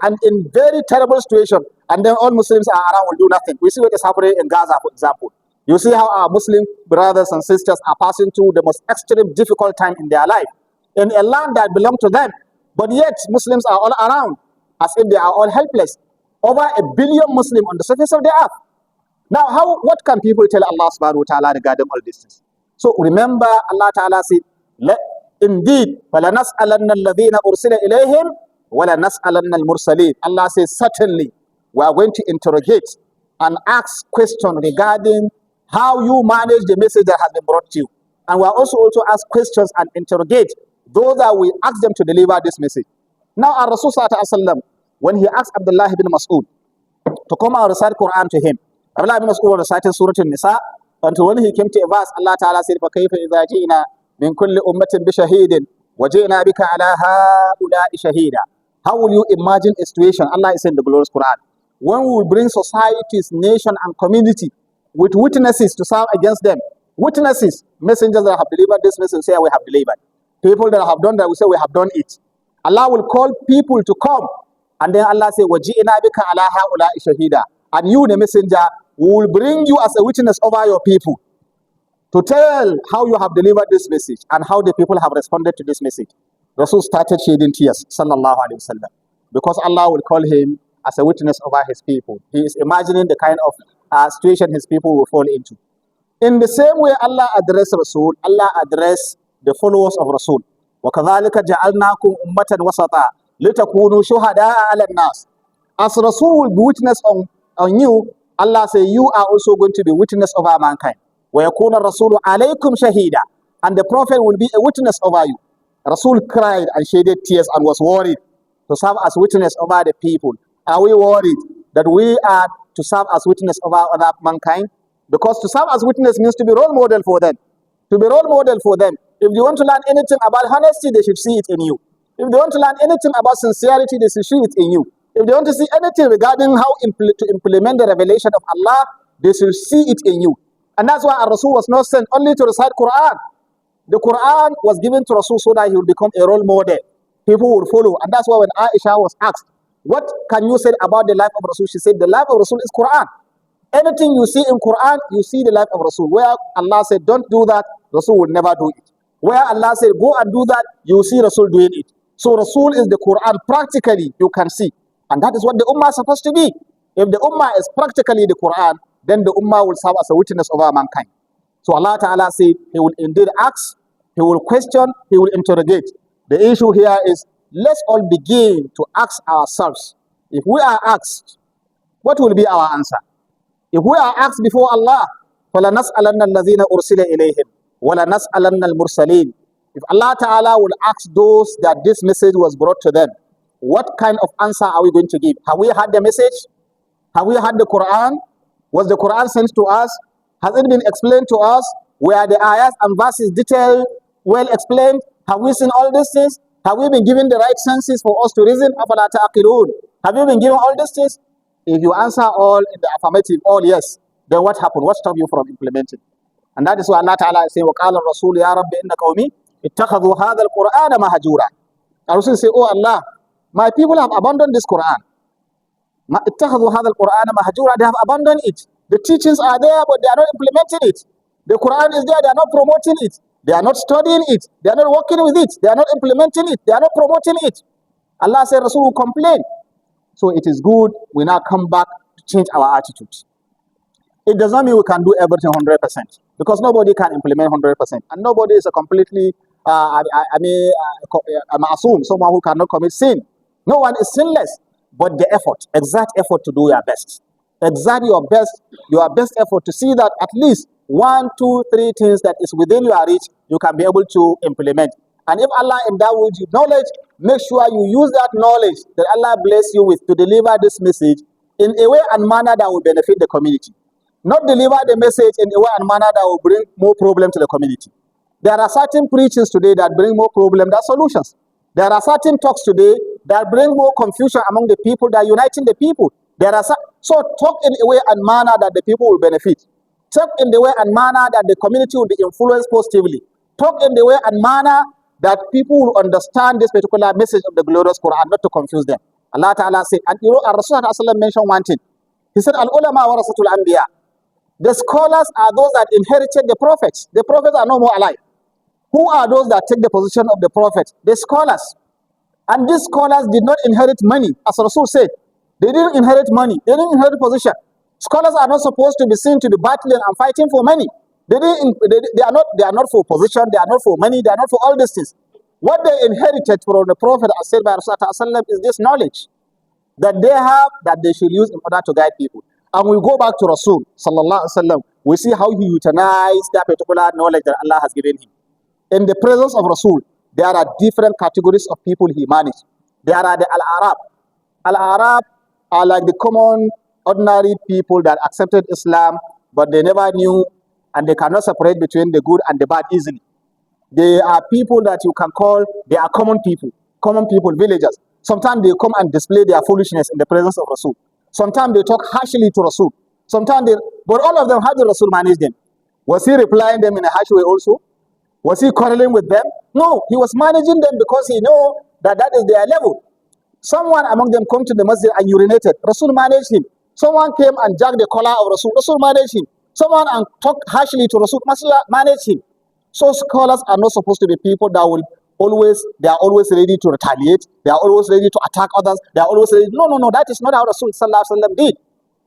and in very terrible situation, and then all Muslims are around will do nothing. We see what is happening in Gaza, for example. You see how our Muslim brothers and sisters are passing through the most extreme difficult time in their life in a land that belongs to them. But yet Muslims are all around as if they are all helpless. Over 1 billion Muslims on the surface of the earth. Now, what can people tell Allah subhanahu wa ta'ala regarding all these things? So remember, Allah ta'ala said, indeed, فَلَنَسْأَلَنَّ الَّذِينَ أُرْسِلَ إِلَيْهِمْ وَلَنَسْأَلَنَّ الْمُرْسَلِينَ. Allah says, certainly, we are going to interrogate and ask questions regarding how you manage the message that has been brought to you. And we are also ask questions and interrogate those that we ask them to deliver this message. Now, our Rasul sallallahu alaihi wasallam, when he asked Abdullah ibn Mas'ud to come and recite Quran to him, Abdullah ibn Mas'ud recited Surah An-Nisa, until when he came to a verse, Allah Ta'ala said, فَكَيْفَ إِذَا جِئْنَا مِنْ كُلِّ أُمَّةٍ بِشَهِيدٍ وَجِئْنَا بِكَ عَلَى هَؤُلَاءِ شَهِيدًا. How will you imagine a situation, Allah is saying in the glorious Quran, when we will bring societies, nation and community with witnesses to serve against them. Witnesses, messengers that have delivered this message say we have delivered. People that have done that will say we have done it. Allah will call people to come, and then Allah say, وَجِئْنَا بِكَ عَلَى هَؤُلَاءِ شَهِيدًا. And you, the messenger, will bring you as a witness over your people to tell how you have delivered this message and how the people have responded to this message. Rasul started shedding tears, sallallahu alaihi wasallam, because Allah will call him as a witness over his people. He is imagining the kind of situation his people will fall into. In the same way Allah addressed Rasul, Allah addressed the followers of Rasul. وَكَذَلِكَ جَعَلْنَاكُمْ أُمَّةً وَسَطًا لِتَكُونُوا شُهَدَاءَ عَلَى النَّاسِ. As Rasul will be witness on you, Allah says you are also going to be witness over mankind. وَيَكُونَ الرَّسُولُ عَلَيْكُمْ شَهِيدًا. And the Prophet will be a witness over you. Rasul cried and shedded tears and was worried to serve as witness over the people. Are we worried that we are to serve as witness over other mankind? Because to serve as witness means to be role model for them. To be role model for them. If they want to learn anything about honesty, they should see it in you. If they want to learn anything about sincerity, they should see it in you. If they want to see anything regarding how to implement the revelation of Allah, they should see it in you. And that's why our Rasul was not sent only to recite Quran. The Quran was given to Rasul so that he would become a role model. People would follow. And that's why when Aisha was asked, what can you say about the life of Rasul? She said, the life of Rasul is Quran. Anything you see in Quran, you see the life of Rasul. Where Allah said, don't do that, Rasul will never do it. Where Allah said, go and do that, you see Rasul doing it. So Rasul is the Quran. Practically, you can see. And that is what the Ummah is supposed to be. If the Ummah is practically the Quran, then the Ummah will serve as a witness over mankind. So Allah Ta'ala said, He will indeed ask, He will question, He will interrogate. The issue here is, let's all begin to ask ourselves, if we are asked, what will be our answer? If we are asked before Allah, فَلَنَسْأَلَنَّ الَّذِينَ أُرْسِلَ إِلَيْهِمْ وَلَنَسْأَلَنَّ الْمُرْسَلِينَ. If Allah Ta'ala will ask those that this message was brought to them, what kind of answer are we going to give? Have we had the message? Have we had the Quran? Was the Quran sent to us? Has it been explained to us? Were the ayahs and verses detailed, well explained? Have we seen all these things? Have we been given the right senses for us to reason? أَفَلَا تَعْقِلُونَ. Have you been given all these things? If you answer all in the affirmative, all yes, then what happened? What stopped you from implementing? And that is why Allah Ta'ala is saying, وَقَالَ الرَّسُولُ يَا رَبِّ إِنَّ قَوْمِي اتَّخَذُوا هَذَا الْقُرْآنَ مَهَجُورًا. And Rasul say, oh Allah, my people have abandoned this Quran. اتَّخَذُوا هَذَا الْقُرْآنَ مَهَجُورًا. They have abandoned it. The teachings are there, but they are not implementing it. The Quran is there, they are not promoting it. They are not studying it. They are not working with it. They are not implementing it. They are not promoting it. Allah said, Rasul will complain. So it is good we now come back to change our attitudes. It does not mean we can do everything 100%, because nobody can implement 100%. And nobody is a completely, ma'asum, someone who cannot commit sin. No one is sinless, but the effort, exact effort to do your best. Exert your best effort to see that at least 1, 2, 3 things that is within your reach, you can be able to implement. And if Allah endows you knowledge, make sure you use that knowledge that Allah bless you with to deliver this message in a way and manner that will benefit the community. not deliver the message in a way and manner that will bring more problem to the community. There are certain preachings today that bring more problem than solutions. There are certain talks today that bring more confusion among the people than uniting the people. So talk in a way and manner that the people will benefit. Talk in the way and manner that the community will be influenced positively. Talk in the way and manner that people will understand this particular message of the glorious Quran, not to confuse them. Allah Ta'ala said, and Rasulullah mentioned one thing. He said, Al-ulama warasatul anbiya. The scholars are those that inherited the prophets. The prophets are no more alive. Who are those that take the position of the prophets? The scholars. And these scholars did not inherit money, as Rasul said. They didn't inherit money. They didn't inherit position. Scholars are not supposed to be seen to be battling and fighting for money. They are not for position. They are not for money. They are not for all these things. What they inherited from the Prophet, as said by Rasulullah, is this knowledge that they have, that they should use in order to guide people. And we go back to Rasul sallallahu alaihi wasallam. We see how he utilized that particular knowledge that Allah has given him. In the presence of Rasul, there are different categories of people he managed. There are the Al-Arab. Al-Arab are like the common, ordinary people that accepted Islam, but they never knew and they cannot separate between the good and the bad easily. They are people that you can call, they are common people, villagers. Sometimes they come and display their foolishness in the presence of Rasul. Sometimes they talk harshly to Rasul. But all of them, how did Rasul manage them? Was he replying them in a harsh way also? Was he quarreling with them? No, he was managing them because he knew that that is their level. Someone among them come to the masjid and urinated. Rasul managed him. Someone came and jagged the collar of Rasul. Rasul managed him. Someone and talked harshly to Rasul. Rasul managed him. So scholars are not supposed to be people that they are always ready to retaliate. They are always ready to attack others. They are always ready. No, that is not how Rasul sallallahu alaihi wasallam did.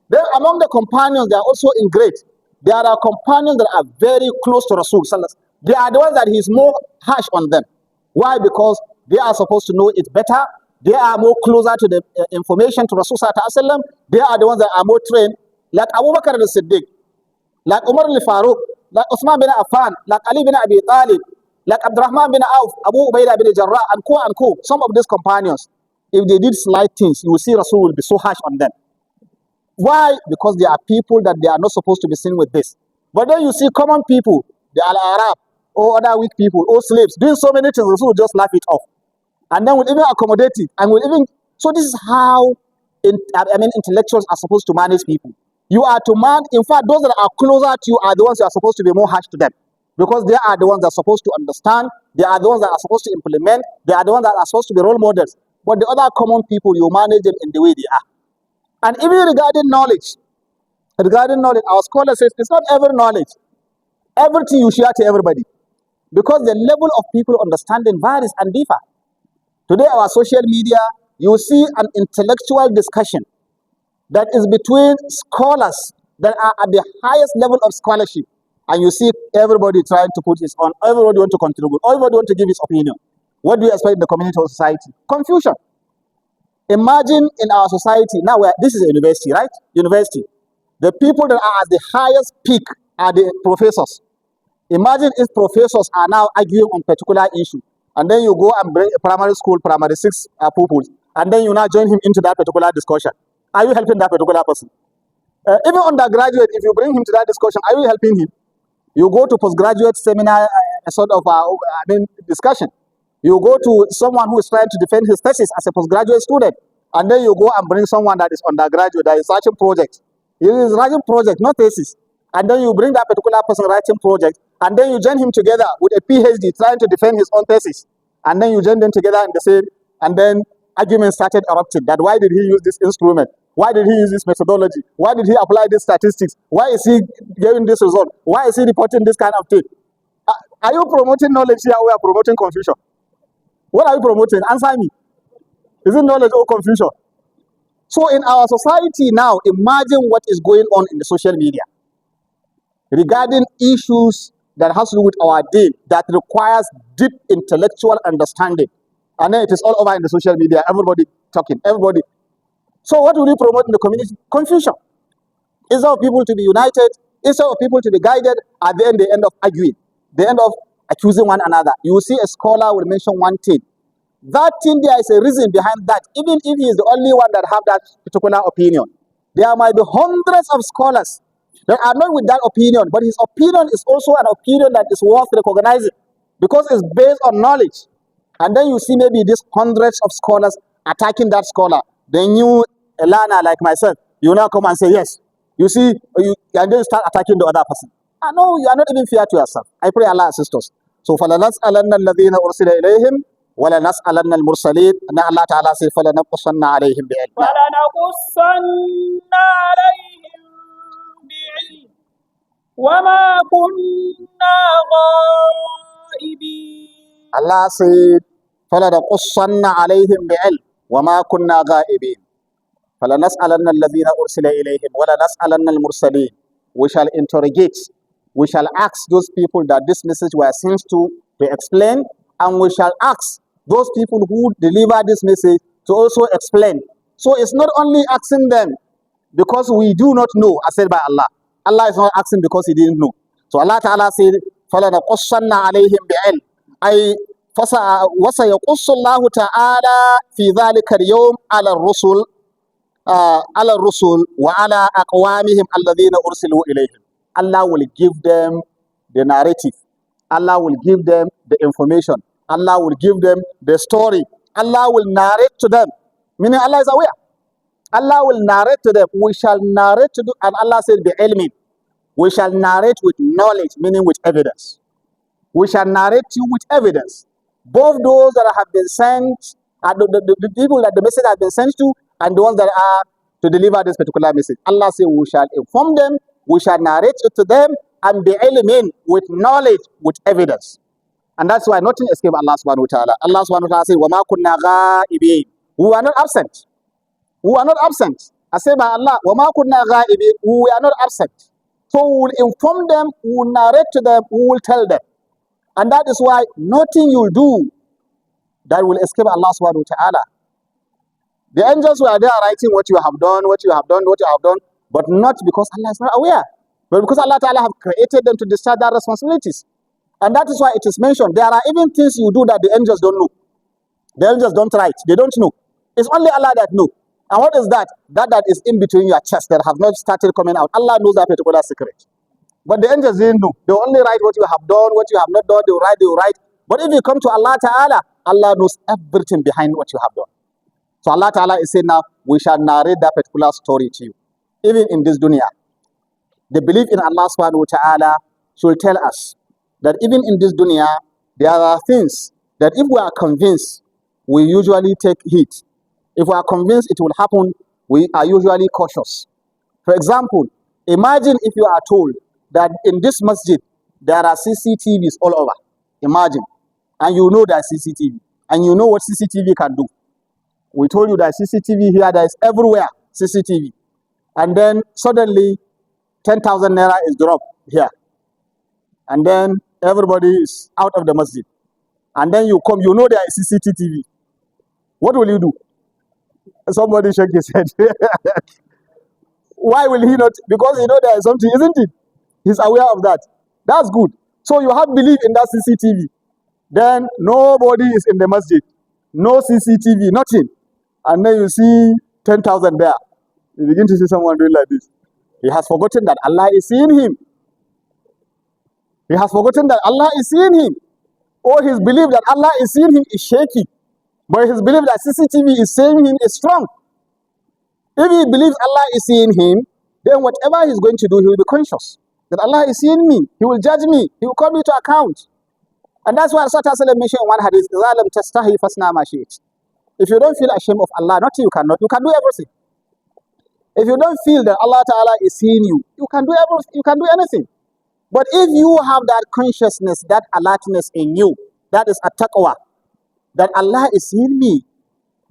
Then among the companions, they are also in great. There are companions that are very close to Rasul sallallahu alaihi wasallam. They are the ones that he's more harsh on them. Why? Because they are supposed to know it better. They are more closer to the information to Rasul sallallahu alaihi wasallam. They are the ones that are more trained, like Abu Bakr al-Siddiq, like Umar al-Faruq, like Uthman bin Affan, like Ali bin Abi Talib, like Abdurrahman bin Auf, Abu Ubaidah bin Jarrah, and co. Some of these companions, if they did slight things, you will see Rasul will be so harsh on them. Why? Because they are people that they are not supposed to be seen with this. But then you see common people, the Al-Arab, or other weak people, or slaves, doing so many things, Rasul will just laugh it off. And then will even accommodate it. So this is how intellectuals are supposed to manage people. You are to in fact, those that are closer to you are the ones that are supposed to be more harsh to them. Because they are the ones that are supposed to understand, they are the ones that are supposed to implement, they are the ones that are supposed to be role models. But the other common people, you manage them in the way they are. And even regarding knowledge, our scholar says it's not every knowledge. Everything you share to everybody. Because the level of people understanding varies and differ. Today, our social media, you see an intellectual discussion that is between scholars that are at the highest level of scholarship. And you see everybody trying to put his own, everybody want to contribute, everybody want to give his opinion. What do you expect in the community or society? Confusion. Imagine in our society, now this is a university, right? University. The people that are at the highest peak are the professors. Imagine if professors are now arguing on particular issue, and then you go and bring a primary 6 pupils, and then you now join him into that particular discussion. Are you helping that particular person? Even undergraduate, if you bring him to that discussion, are you helping him? You go to postgraduate seminar, discussion. You go to someone who is trying to defend his thesis as a postgraduate student, and then you go and bring someone that is undergraduate, that is writing project. He is writing project, not thesis. And then you bring that particular person writing project, and then you join him together with a PhD trying to defend his own thesis. And then you join them together in the same, and then arguments started erupting that why did he use this instrument? Why did he use this methodology? Why did he apply these statistics? Why is he giving this result? Why is he reporting this kind of thing? Are you promoting knowledge here or we are promoting confusion? What are you promoting? Answer me. Is it knowledge or confusion? So in our society now, imagine what is going on in the social media regarding issues that has to do with our day, that requires deep intellectual understanding. And then it is all over in the social media, everybody talking, everybody. So what will we promote in the community? Confusion. Instead of people to be united, instead of people to be guided, at the end they end up arguing. They end up accusing one another. You will see a scholar will mention one thing. That thing, there is a reason behind that, even if he is the only one that have that particular opinion. There might be hundreds of scholars They are not with that opinion, but his opinion is also an opinion that is worth recognizing because it's based on knowledge. And then you see maybe these hundreds of scholars attacking that scholar. Then you, a learner like myself, you now come and say, yes. You see, and then you start attacking the other person. I know you are not even fair to yourself. I pray Allah assist us. So, فَلَنَسْأَلَنَّ الَّذِينَ أُرْسِلَ إِلَيْهِمْ وَلَنَسْأَلَنَّ الْمُرْسَلِينَ أن الله تعالى says فَلَنَقُصَّنَّ عَلَيْهِمْ بِعِلْمٍ. فَلَنَقُصَّنَّ عَلَيْهِمْ بِعِلْمٍ وَمَا كُنَّا غَائِبِينَ. Allah said فَلَنَقُصَّنَّ عَلَيْهِمْ بِعِلْمٍ وَمَا كُنَّا غَائِبِينَ. فَلَنَسْأَلَنَّ الَّذِينَ أُرْسِلَ إِلَيْهِمْ وَلَنَسْأَلَنَّ الْمُرْسَلِينَ. We shall interrogate, we shall ask those people that this message was sent to explain, and we shall ask those people who deliver this message to also explain. So it's not only asking them because we do not know, as said by Allah. Allah is not asking because he didn't know. So Allah Ta'ala said, فَلَنَقُصَّنَّ عَلَيْهِمْ بِعِلْمٍ أي وَسَيَقُصُّ اللَّهُ تَعَالَى فِي ذَلِكَ الْيَوْمِ على الرسل وعلى أقوامهم الذين أرسلوا إليهم. Allah will give them the narrative. Allah will give them the information. Allah will give them the story. Allah will narrate to them. Meaning Allah is aware. Allah will narrate to them. We shall narrate to them. And Allah said, بِعِلْمٍ. We shall narrate with knowledge, meaning with evidence. We shall narrate to you with evidence. Both those that have been sent, the people that the message has been sent to, and the ones that are to deliver this particular message. Allah says, we shall inform them, we shall narrate it to them, and be element with knowledge, with evidence. And that's why nothing escapes Allah subhanahu wa ta'ala. Allah subhanahu wa ta'ala says, وَمَا كُنَّا غَائِبِينَ. We are not absent. We are not absent. I say by Allah, وَمَا كُنَّا غَائِبِينَ. We are not absent. So we will inform them, we will narrate to them, we will tell them. And that is why nothing you do that will escape Allah subhanahu wa ta'ala. The angels were there writing what you have done, what you have done, what you have done, but not because Allah is not aware, but because Allah Ta'ala have created them to discharge their responsibilities. And that is why it is mentioned. There are even things you do that the angels don't know. The angels don't write. They don't know. It's only Allah that knows. And what is that? That is in between your chest that have not started coming out. Allah knows that particular secret. But the angels didn't know. They only write what you have done, what you have not done. They will write. But if you come to Allah Ta'ala, Allah knows everything behind what you have done. So Allah Ta'ala is saying now, we shall narrate that particular story to you. Even in this dunya, the belief in Allah subhanahu wa ta'ala should tell us that even in this dunya, there are things that if we are convinced, we usually take heed. If we are convinced it will happen, we are usually cautious. For example, imagine if you are told that in this masjid, there are CCTVs all over. Imagine. And you know that CCTV. And you know what CCTV can do. We told you that CCTV here, there is everywhere CCTV. And then suddenly 10,000 naira is dropped here. And then everybody is out of the masjid. And then you come, you know there is CCTV. What will you do? Somebody shake his head. Why will he not? Because you know there is something, isn't it? He's aware of that. That's good. So you have belief in that CCTV. Then nobody is in the masjid. No CCTV, nothing. And then you see 10,000 there. You begin to see someone doing like this. He has forgotten that Allah is seeing him. He has forgotten that Allah is seeing him. Or his belief that Allah is seeing him is shaky. But his belief that CCTV is seeing him is strong. If he believes Allah is seeing him, then whatever he's going to do, he will be conscious that Allah is seeing me. He will judge me. He will call me to account. And that's why Rasulullah mentioned in one hadith, if you don't feel ashamed of Allah, nothing you cannot, you can do everything. If you don't feel that Allah Ta'ala is seeing you, you can do everything, you can do anything. But if you have that consciousness, that alertness in you, that is a taqwa, that Allah is seeing me,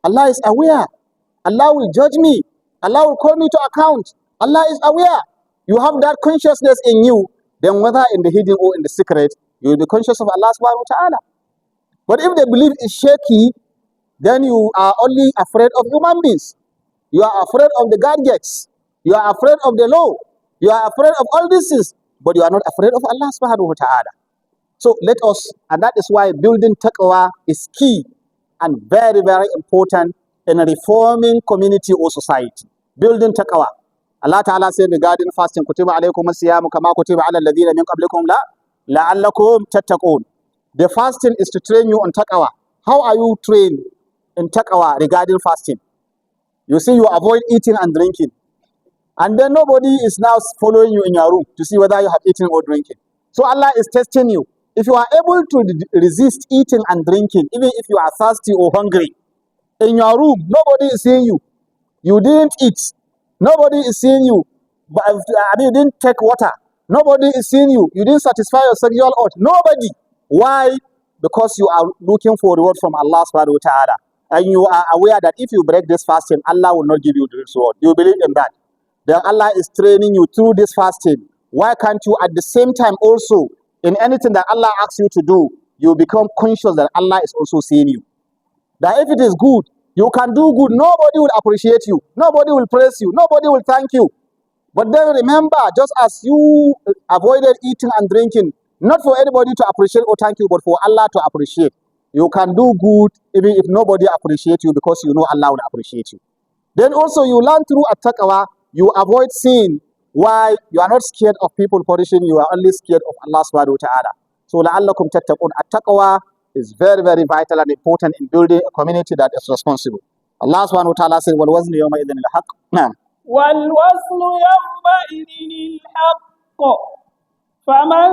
Allah is aware, Allah will judge me, Allah will call me to account, Allah is aware. You have that consciousness in you, then whether in the hidden or in the secret, you will be conscious of Allah subhanahu wa ta'ala. But if the belief is shaky, then you are only afraid of human beings. You are afraid of the gadgets. You are afraid of the law. You are afraid of all these things, but you are not afraid of Allah subhanahu wa ta'ala. So let us, and that is why building taqwa is key and very, very important in a reforming community or society. Building taqwa. Allah Ta'ala said regarding fasting, kutiba alaykum as-siyamu kama kutiba ala alladhina min qablikum la'allakum tattaqun. The fasting is to train you on taqwa. How are you trained in taqwa regarding fasting? You see, you avoid eating and drinking. And then nobody is now following you in your room to see whether you have eaten or drinking. So Allah is testing you. If you are able to resist eating and drinking, even if you are thirsty or hungry, in your room, nobody is seeing you. You didn't eat. Nobody is seeing you. But you didn't take water. Nobody is seeing you. You didn't satisfy your sexual urge. Nobody. Why? Because you are looking for reward from Allah subhanahu wa ta'ala. And you are aware that if you break this fasting, Allah will not give you the reward. You believe in that. Then Allah is training you through this fasting. Why can't you at the same time also, in anything that Allah asks you to do, you become conscious that Allah is also seeing you? That if it is good, you can do good, nobody will appreciate you, nobody will praise you, nobody will thank you. But then remember, just as you avoided eating and drinking, not for anybody to appreciate or thank you, but for Allah to appreciate. You can do good even if nobody appreciates you, because you know Allah will appreciate you. Then also you learn through at-taqwa, you avoid sin. Why? You are not scared of people punishing you, are only scared of Allah subhanahu wa ta'ala. So la'allakum tattaqun. At-taqwa is very, very vital and important in building a community that is responsible. Allah subhanahu wa ta'ala said, وَالْوَزْنُ يَوْمَئِذٍ الْحَقِّ. Naam. والوزن يومئذ الحق فمن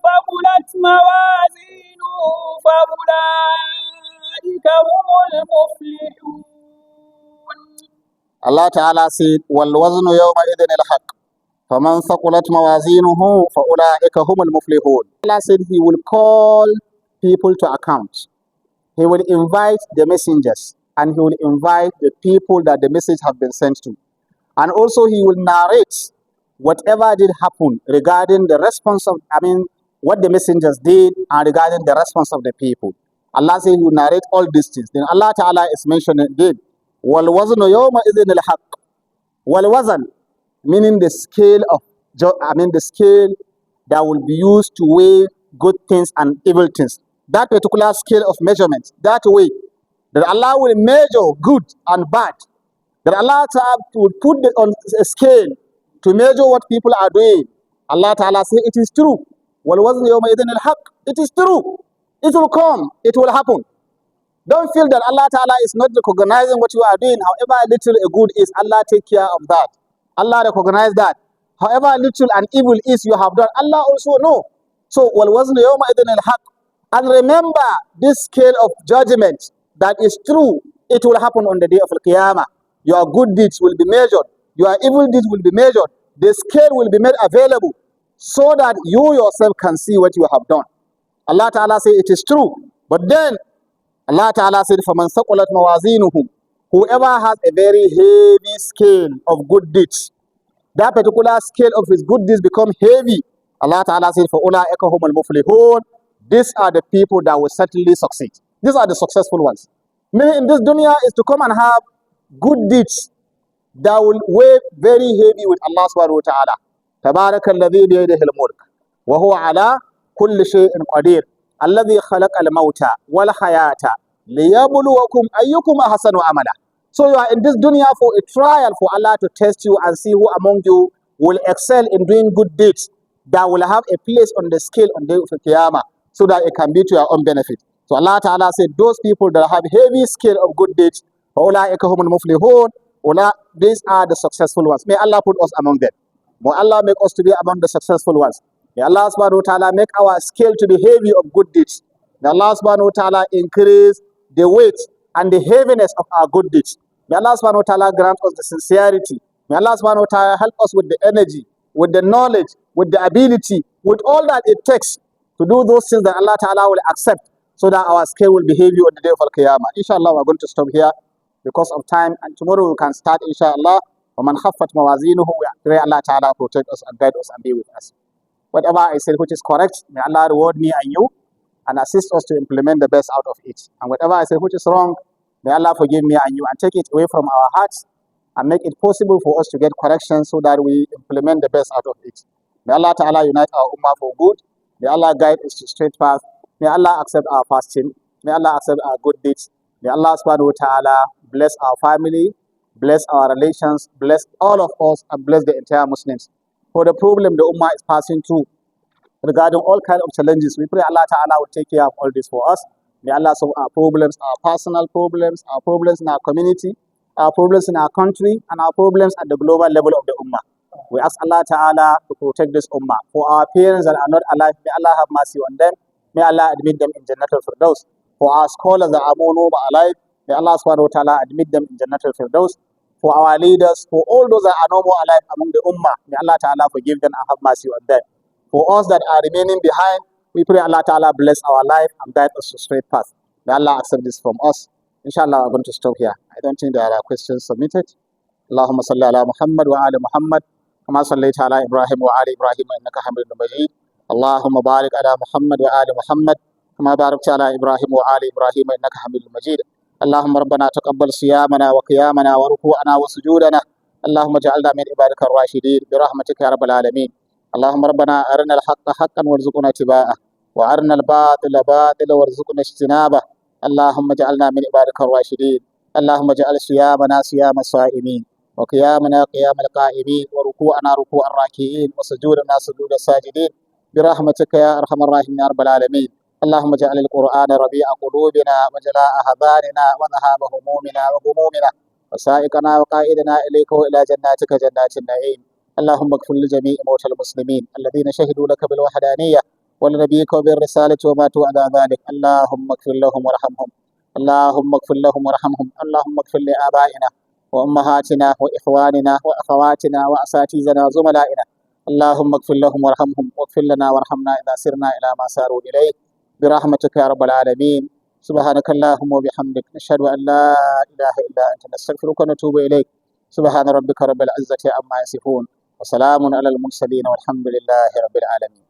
ثقلت موازينه فأولئك هم المفلحون. Allah Ta'ala said, وَالْوَزْنُ يَوْمَئِذٍ الْحَقِّ فَمَنْ ثَقُلَتْ مَوَازِينُهُ فَأُولَئِكَ هُمُ الْمُفْلِحُونَ. Allah said He will call people to account. He will invite the messengers, and He will invite the people that the message have been sent to. And also He will narrate whatever did happen regarding the response of, what the messengers did and regarding the response of the people. Allah said He will narrate all these things. Then Allah Ta'ala is mentioning again, وَالْوَزْنُ يَوْمَئِذٍ الْحَقِّ. Wal-wazn, meaning the scale of, the scale that will be used to weigh good things and evil things. That particular scale of measurement, that way, that Allah will measure good and bad. That Allah Ta'ala will put it on a scale to measure what people are doing. Allah Ta'ala says it is true. Wal-wazn yawma'idhin al-haq. It is true. It will come. It will happen. Don't feel that Allah Ta'ala is not recognizing what you are doing. However little a good is, Allah take care of that. Allah recognize that. However little an evil is you have done, Allah also know. So, وَالْوَزْنُ يَوْمَئِذٍ الْحَقِّ. And remember this scale of judgment that is true. It will happen on the day of Al-Qiyamah. Your good deeds will be measured. Your evil deeds will be measured. The scale will be made available so that you yourself can see what you have done. Allah Ta'ala says it is true. But then Allah Ta'ala said, فَمَنْ ثَقُلَتْ مَوَازِينُهُ. Whoever has a very heavy scale of good deeds, that particular scale of his good deeds become heavy. Allah Ta'ala said, فَأُولَٰئِكَ هُمُ الْمُفْلِحُونَ. These are the people that will certainly succeed. These are the successful ones. Meaning in this dunya is to come and have good deeds that will weigh very heavy with Allah subhanahu wa ta'ala. تبارك الذي بيده الملك وهو على كل شيء قدير الذي خلق الموت والحياة ليبلوكم أيكم أحسن عملا. So you are in this dunya for a trial for Allah to test you and see who among you will excel in doing good deeds that will have a place on the scale on the day of Qiyamah, so that it can be to your own benefit. So Allah Ta'ala said those people that have heavy scale of good deeds, فَأُولَٰئِكَ هُمُ الْمُفْلِحُونَ. These are the successful ones. May Allah put us among them. May Allah make us to be among the successful ones. May Allah subhanahu wa ta'ala make our scale to be heavy of good deeds. May Allah subhanahu wa ta'ala increase the weight and the heaviness of our good deeds. May Allah subhanahu wa ta'ala grant us the sincerity. May Allah subhanahu wa ta'ala help us with the energy, with the knowledge, with the ability, with all that it takes to do those things that Allah ta'ala will accept, so that our scale will be heavy on the day of Al-Qiyamah. Inshallah, we're going to stop here because of time, and tomorrow we can start, inshallah. وَمَنْ خَفَّتْ مَوَازِينُهُ. We pray Allah Ta'ala protect us and guide us and be with us. Whatever I said which is correct, may Allah reward me and you and assist us to implement the best out of it. And whatever I said which is wrong, may Allah forgive me and you and take it away from our hearts and make it possible for us to get correction so that we implement the best out of it. May Allah Ta'ala unite our ummah for good. May Allah guide us to straight path. May Allah accept our fasting. May Allah accept our good deeds. May Allah subhanahu wa ta'ala bless our family bless our relations, bless all of us, and bless the entire Muslims. For the problem the Ummah is passing through regarding all kinds of challenges, we pray Allah Ta'ala will take care of all this for us. May Allah solve our problems, our personal problems, our problems in our community, our problems in our country, and our problems at the global level of the Ummah. We ask Allah Ta'ala to protect this Ummah. For our parents that are not alive, may Allah have mercy on them. May Allah admit them in Jannatul Firdaus. For our scholars that are more alive, may Allah Subhanahu wa Ta'ala admit them in Jannatul Firdaus. For our leaders, for all those that are no more alive among the Ummah, may Allah Ta'ala forgive them and have mercy on them. For us that are remaining behind, we pray Allah Ta'ala bless our life and guide us to straight path. May Allah accept this from us. Inshallah, we're going to stop here. I don't think there are questions submitted. Allahumma salli ala Muhammad wa ala Muhammad. كما صليت على إبراهيم وآل إبراهيم إنك حميد مجيد اللهم بارك على محمد وآل محمد كما باركت على إبراهيم وآل إبراهيم إنك حميد مجيد اللهم ربنا تقبل صيامنا وقيامنا وركوعنا وسجودنا اللهم اجعلنا من عبادك الراشدين برحمتك يا رب العالمين اللهم ربنا أرنا الحق حقا وارزقنا اتباعه وأرنا الباطل باطلا وارزقنا اجتنابه اللهم اجعلنا من عبادك الراشدين اللهم اجعل صيامنا صيام الصائمين وقيامنا قيام القائمين وركوعنا ركوع الراكعين وسجودنا سجود الساجدين برحمتك يا ارحم الراحمين يا رب العالمين اللهم اجعل القرآن ربيع قلوبنا وجلاء احزاننا وذهاب همومنا وغمومنا وسائقنا وقائدنا اليك والى جناتك جنات النعيم اللهم اغفر لجميع موتى المسلمين الذين شهدوا لك بالوحدانيه ولنبيك وبالرساله وماتوا على ذلك اللهم اغفر لهم وارحمهم اللهم اغفر لهم وارحمهم اللهم اغفر لآبائنا وأمهاتنا وإخواننا وأخواتنا وأساتذتنا وزملائنا اللهم اغفر لهم وارحمهم واغفر لنا وارحمنا إذا سرنا إلى ما ساروا إليه برحمتك يا رب العالمين سبحانك اللهم وبحمدك نشهد أن لا إله إلا أنت نستغفرك ونتوب إليك سبحان ربك رب العزة عما يصفون وسلام على المرسلين والحمد لله رب العالمين